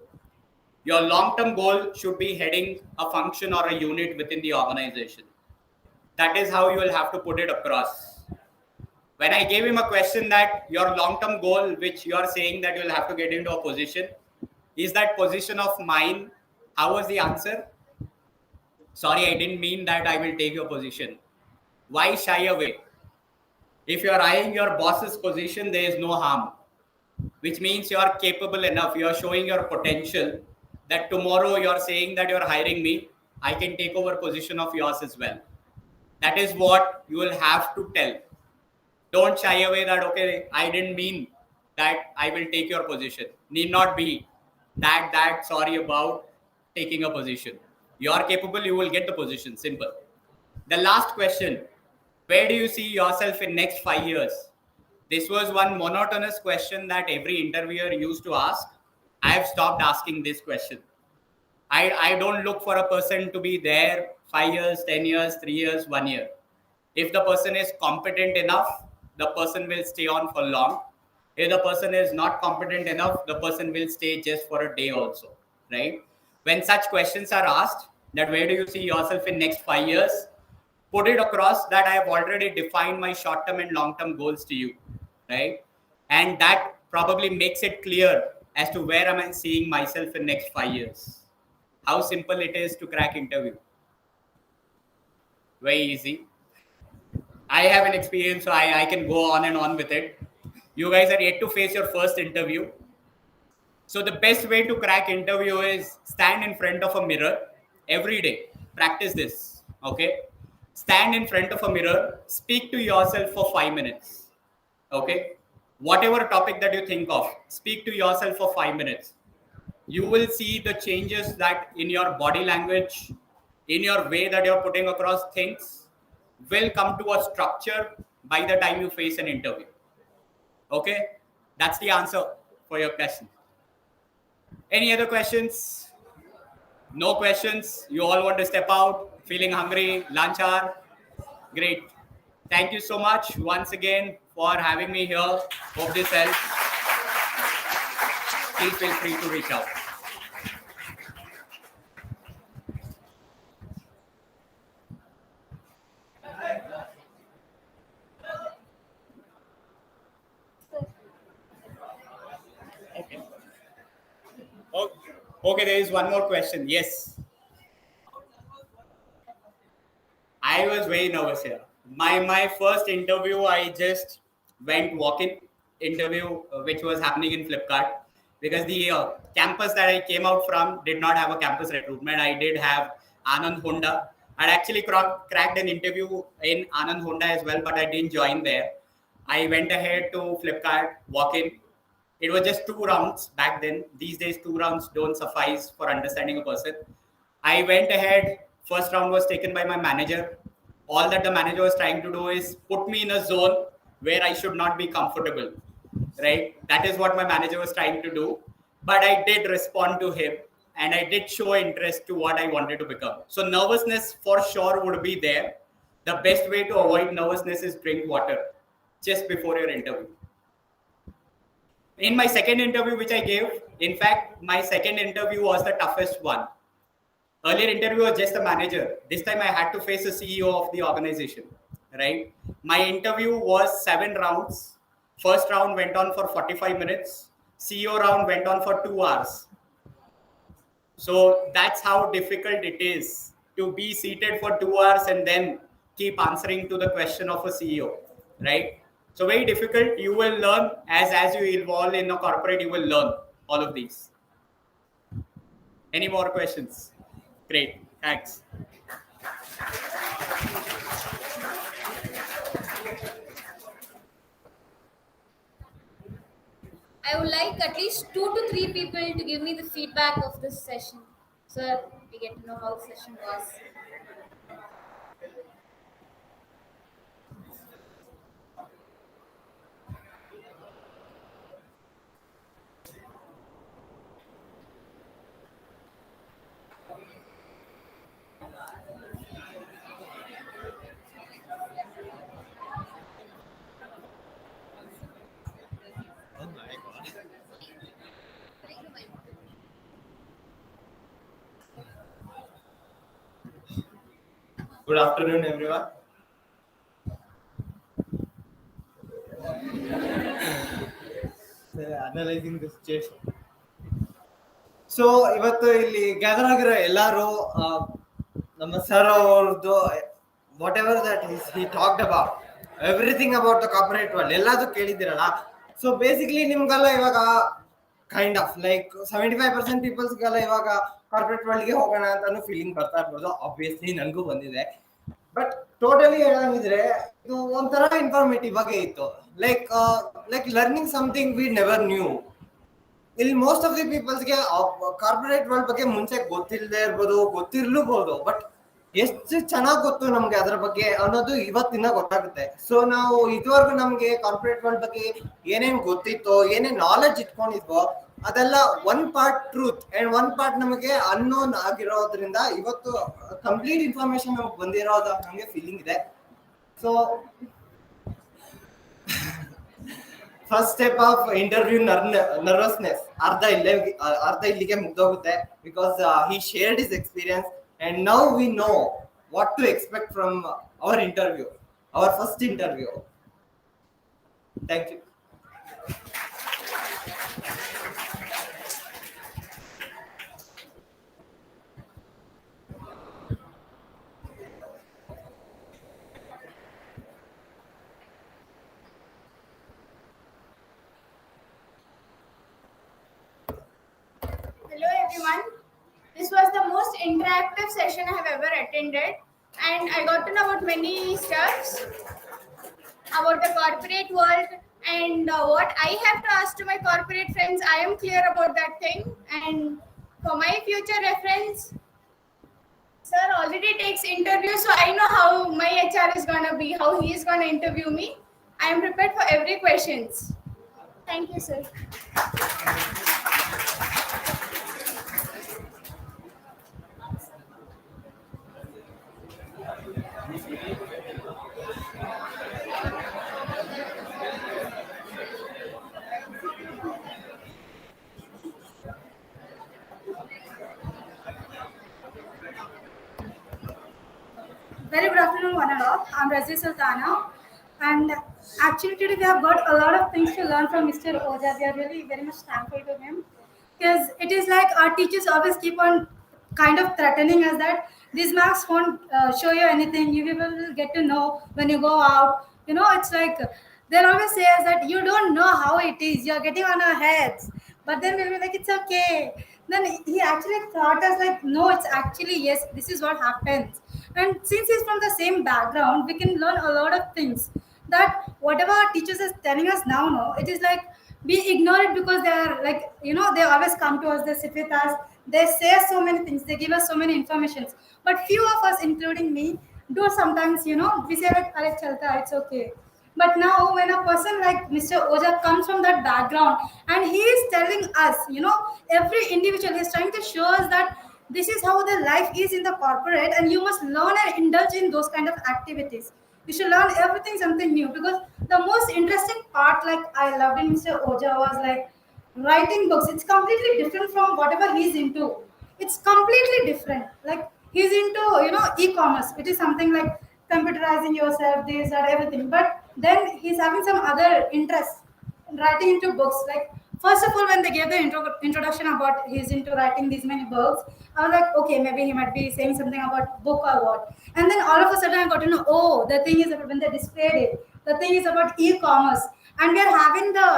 Your long term goal should be heading a function or a unit within the organization. That is how you will have to put it across. When I gave him a question that your long term goal, which you are saying that you'll have to get into a position, is that position of mine? How was the answer? Sorry, I didn't mean that I will take your position. Why shy away? If you are eyeing your boss's position, there is no harm, which means you are capable enough. You are showing your potential that tomorrow you are saying that you are hiring me. I can take over position of yours as well. That is what you will have to tell. Don't shy away that, okay, I didn't mean that I will take your position. Need not be that sorry about taking a position. You are capable, you will get the position. Simple. The last question, where do you see yourself in next 5 years? This was one monotonous question that every interviewer used to ask. I have stopped asking this question. I don't look for a person to be there 5 years, 10 years, 3 years, 1 year. If the person is competent enough, the person will stay on for long. If the person is not competent enough, the person will stay just for a day also, right? When such questions are asked, that where do you see yourself in next 5 years, put it across that I have already defined my short term and long term goals to you, right? And that probably makes it clear as to where am I seeing myself in next 5 years. How simple it is to crack interview. Very easy. I have an experience, so I can go on and on with it. You guys are yet to face your first interview. So the best way to crack interview is stand in front of a mirror every day. Practice this. Okay. Stand in front of a mirror, speak to yourself for 5 minutes. Okay. Whatever topic that you think of, speak to yourself for 5 minutes. You will see the changes that in your body language, in your way that you're putting across things, will come to a structure by the time you face an interview. Okay, that's the answer for your question. Any other questions? No questions? You all want to step out? Feeling hungry? Lunch hour? Great. Thank you so much once again for having me here. Hope this helps. Please feel free to reach out. Okay. Okay, there is one more question. Yes. I was very nervous here. My first interview, I just went walk-in interview, which was happening in Flipkart, because the campus that I came out from did not have a campus recruitment. I did have Anand Honda. I'd actually cracked an interview in Anand Honda as well, but I didn't join there. I went ahead to Flipkart walk-in. It was just 2 rounds back then. These days, 2 rounds don't suffice for understanding a person. I went ahead. First round was taken by my manager. All that the manager was trying to do is put me in a zone where I should not be comfortable. Right? That is what my manager was trying to do. But I did respond to him and I did show interest to what I wanted to become. So nervousness for sure would be there. The best way to avoid nervousness is drink water just before your interview. In my second interview, which I gave, in fact, my second interview was the toughest one. Earlier interview was just a manager. This time I had to face a CEO of the organization, right? My interview was 7 rounds. First round went on for 45 minutes. CEO round went on for 2 hours. So that's how difficult it is to be seated for 2 hours and then keep answering to the question of a CEO, right? So very difficult. You will learn as you evolve in a corporate, you will learn all of these. Any more questions? Great, thanks. I would like at least 2 to 3 people to give me the feedback of this session so that we get to know how the session was. Good afternoon, everyone. Analyzing the situation. So ಇವತ್ತು ಇಲ್ಲಿ gather ಆಗಿರೋ ಎಲ್ಲರೂ ನಮ್ಮ sir ಅವ್ರದ್ದು what ever that he talked about everything about the corporate world ಎಲ್ಲದೂ ಕೇಳಿದ್ದೀರಲ್ಲ. So basically ನಿಮ್ಗೆಲ್ಲ ಇವಾಗ kind of like 75% ಪೀಪಲ್ಸ್ಗೆಲ್ಲ ಇವಾಗ ಕಾರ್ಪೊರೇಟ್ ವರ್ಲ್ಡ್ಗೆ ಹೋಗೋಣ ಅಂತಾನು ಫೀಲಿಂಗ್ ಬರ್ತಾ ಇರ್ಬೋದು. ಆಬ್ವಿಯಸ್ಲಿ ನನಗೂ ಬಂದಿದೆ. ಬಟ್ ಟೋಟಲಿ ಹೇಳಂಗಿದ್ರೆ ಇದು ಒಂಥರ ಇನ್ಫಾರ್ಮೇಟಿವ್ ಆಗಿ ಇತ್ತು. Like learning something we never knew. ಇಲ್ಲಿ ಮೋಸ್ಟ್ ಆಫ್ ದಿ ಪೀಪಲ್ಸ್ಗೆ ಕಾರ್ಪೊರೇಟ್ ವರ್ಲ್ಡ್ ಬಗ್ಗೆ ಮುಂಚೆ ಗೊತ್ತಿಲ್ಲದೆ ಇರ್ಬೋದು, ಗೊತ್ತಿರ್ಲೂಬಹುದು. ಬಟ್ ಎಷ್ಟು ಚೆನ್ನಾಗಿ ಗೊತ್ತು ನಮ್ಗೆ ಅದ್ರ ಬಗ್ಗೆ ಅನ್ನೋದು ಇವತ್ತಿನ ಗೊತ್ತಾಗುತ್ತೆ. ಸೊ ನಾವು ಇದುವರೆಗೂ ನಮ್ಗೆ ಕಾರ್ಪೊರೇಟ್ ವರ್ಲ್ಡ್ ಬಗ್ಗೆ ಏನೇನ್ ಗೊತ್ತಿತ್ತೋ, ಏನೇನ್ ನಾಲೆಡ್ಜ್ ಇಟ್ಕೊಂಡಿದ್ವೋ, ಅದೆಲ್ಲ one part truth and one part ನಮಗೆ ಅನ್ನೋನ್ ಆಗಿರೋದ್ರಿಂದ ಇವತ್ತು ಕಂಪ್ಲೀಟ್ ಇನ್ಫಾರ್ಮೇಶನ್ ನಮ್ಗೆ ಬಂದಿರೋದು ನಮ್ಗೆ ಫೀಲಿಂಗ್ ಇದೆ. So first step of interview nervousness ಅರ್ಧ ಇಲ್ಲಿಗೆ ಮುಗ್ದೋಗುತ್ತೆ. Because he shared his experience and now we know what to expect from our interview, our first interview. Thank you. Hello everyone. This was the most interactive session I have ever attended, and I got to know about many stuffs about the corporate world and what I have to ask to my corporate friends. I am clear about that thing, and for my future reference, sir already takes interview, so I know how my HR is gonna be, how he is gonna interview me. I am prepared for every questions. Thank you, sir. Very good afternoon, one and all. I'm Razia Sultana, and actually today we have got a lot of things to learn from Mr. Oja. We are really very much thankful to him because it is like our teachers always keep on kind of threatening us that these marks won't show you anything. You will get to know when you go out. You know, it's like they'll always say us that you don't know how it is. You're getting on our heads, but then we'll be like, it's okay. Then he actually taught us like, no, it's actually yes. This is what happens. And since he's from the same background, we can learn a lot of things. That whatever our teachers is telling us now, no, it is like we ignore it because they are like, you know, they always come to us, they sit with us, they say so many things, they give us so many informations. But few of us, including me, do sometimes, you know, we say like, "Arey, chalta, it's okay." But now, when a person like Mr. Oja comes from that background and he is telling us, you know, every individual, he's trying to show us that this is how the life is in the corporate, and you must learn and indulge in those kind of activities. You should learn everything something new, because the most interesting part, like I loved in Mr. Oja, was like writing books. It's completely different from whatever he's into. It's completely different. Like he's into, you know, e-commerce. It is something like computerizing yourself, this, that, everything. But then he's having some other interests in writing into books. Like first of all, when they gave the introduction about he's into writing these many books, I was like, okay, maybe he might be saying something about book or what. And then all of a sudden, I got to know, oh, the thing is about when they displayed it, the thing is about e-commerce, and we are having the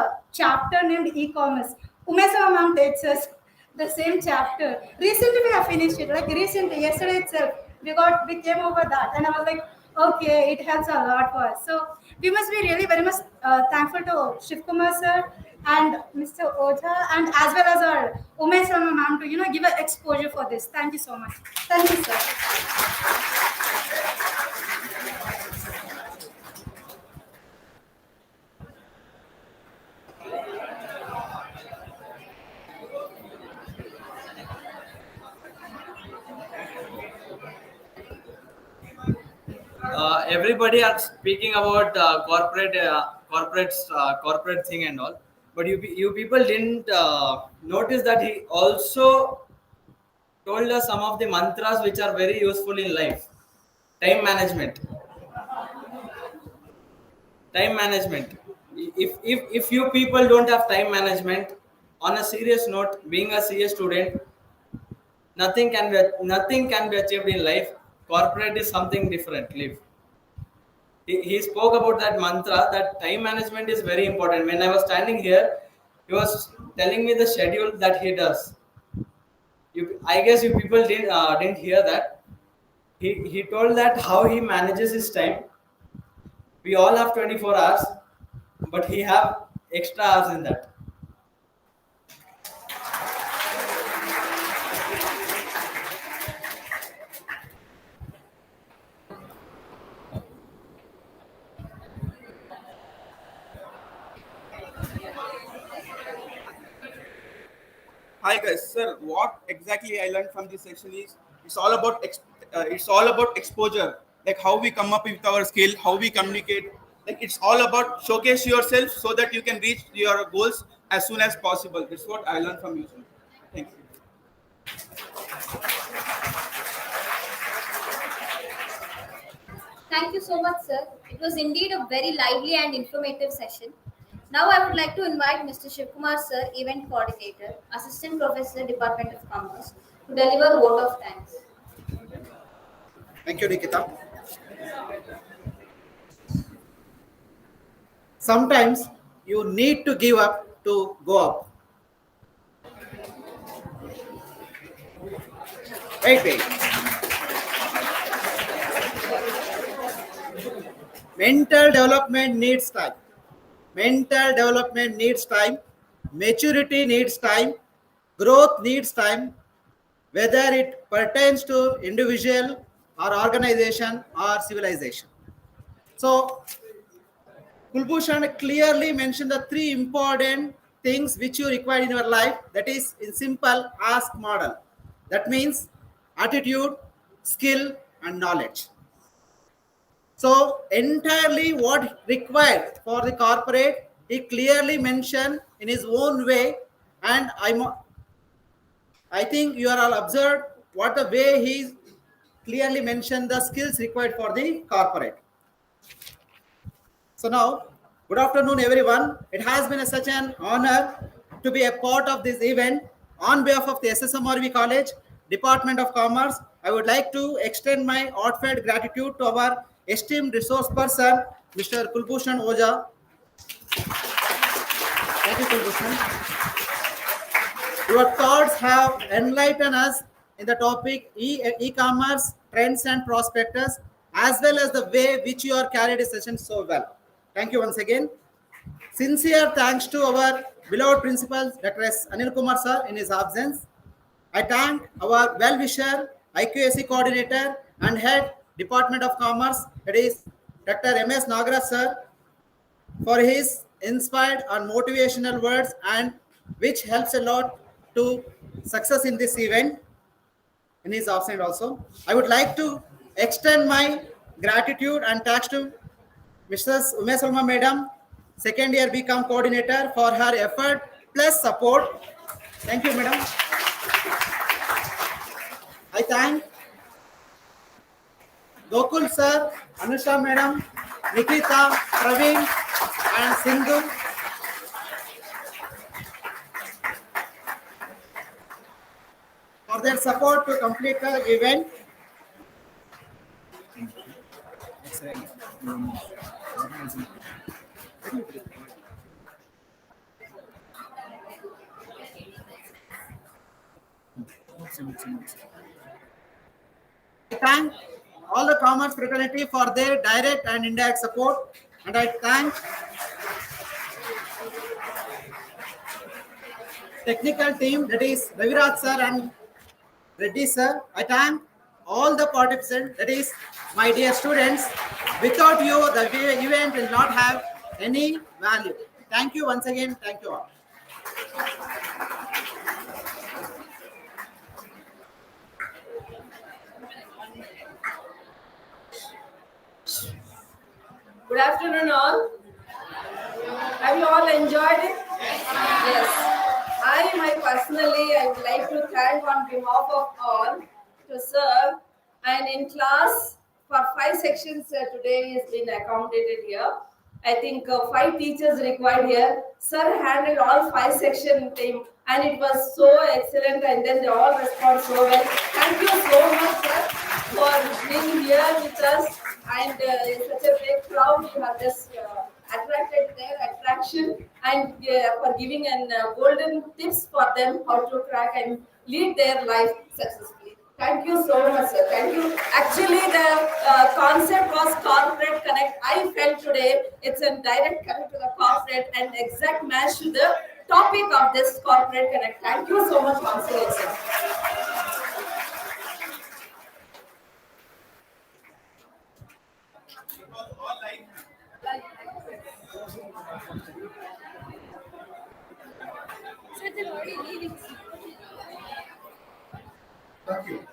chapter named e-commerce. Umesa ma'am takes us the same chapter. Recently, we have finished it. Like recently, yesterday itself, we came over that, and I was like, okay, it helps a lot for us. So we must be really very much thankful to Shiv Kumar sir and Mr. Oja, and as well as our Umesh Sharma ma'am to, you know, give us exposure for this. Thank you so much. Thank you, sir. Everybody are speaking about corporate thing and all, but you people didn't notice that he also told us some of the mantras which are very useful in life. Time management. If you people don't have time management, on a serious note, being a CS student, nothing can be achieved in life. Corporate is something different. Live. He spoke about that mantra, that time management is very important. When I was standing here, he was telling me the schedule that he does. I guess you people didn't hear that. He told that how he manages his time. We all have 24 hours, but he have extra hours in that. Hi guys, sir. What exactly I learned from this session is it's all about exposure, like how we come up with our skill, how we communicate. Like it's all about showcase yourself so that you can reach your goals as soon as possible. That's what I learned from you, sir. Thank you. Thank you so much, sir. It was indeed a very lively and informative session. Now I would like to invite Mr. Shivkumar, sir, Event Coordinator, Assistant Professor, Department of Commerce, to deliver vote of thanks. Thank you, Nikita. Sometimes you need to give up to go up. Wait. Mental development needs time. Mental development needs time. Maturity needs time. Growth needs time, whether it pertains to individual or organization or civilization. So Kulbhushan clearly mentioned the three important things which you require in your life. That is in simple ask model. That means attitude, skill, and knowledge. So entirely what required for the corporate, he clearly mentioned in his own way, and I think you are all observed what the way he clearly mentioned the skills required for the corporate. So now, good afternoon, everyone. It has been such an honor to be a part of this event. On behalf of the SSMRV College, Department of Commerce, I would like to extend my heartfelt gratitude to our esteemed resource person, Mr. Kulbhushan Oja. Thank you, Kulbhushan. Your thoughts have enlightened us in the topic e-commerce trends and prospectus, as well as the way which you are carried a session so well. Thank you once again. Sincere thanks to our beloved principal, Dr. S. Anil Kumar sir, in his absence. I thank our well-wisher, IQAC coordinator and head Department of Commerce, that is Dr. M.S. Nagaraj sir, for his inspired and motivational words, and which helps a lot to success in this event in his absence also. I would like to extend my gratitude and thanks to Mrs. Ume Salma Madam, second year BCom coordinator, for her effort plus support. Thank you, Madam. I thank Gokul sir, Anusha Madam, Nikita, Praveen, and Sindhu for their support to complete the event. I thank all the commerce fraternity for their direct and indirect support, and I thank technical team, that is Raviraj sir and Reddy sir. I thank all the participants, that is my dear students. Without you, the event will not have any value. Thank you once again. Thank you all. Good afternoon, all. Have you all enjoyed it? Yes. I would like to thank on behalf of all to serve, and in class for 5 sections today is been accommodated here. I think 5 teachers required here. Sir handled all 5 section team, and it was so excellent, and then they all respond so well. Thank you so much, sir, for being here with us, and in such a big crowd you have just attracted their attraction and for giving an golden tips for them how to crack and lead their life successfully. Thank you so much, sir. Thank you. Actually, the concept was corporate connect. I felt today it's a direct connect to the corporate and exact match to the topic of this corporate connect. Thank you so much once again, sir. It was all like thank you.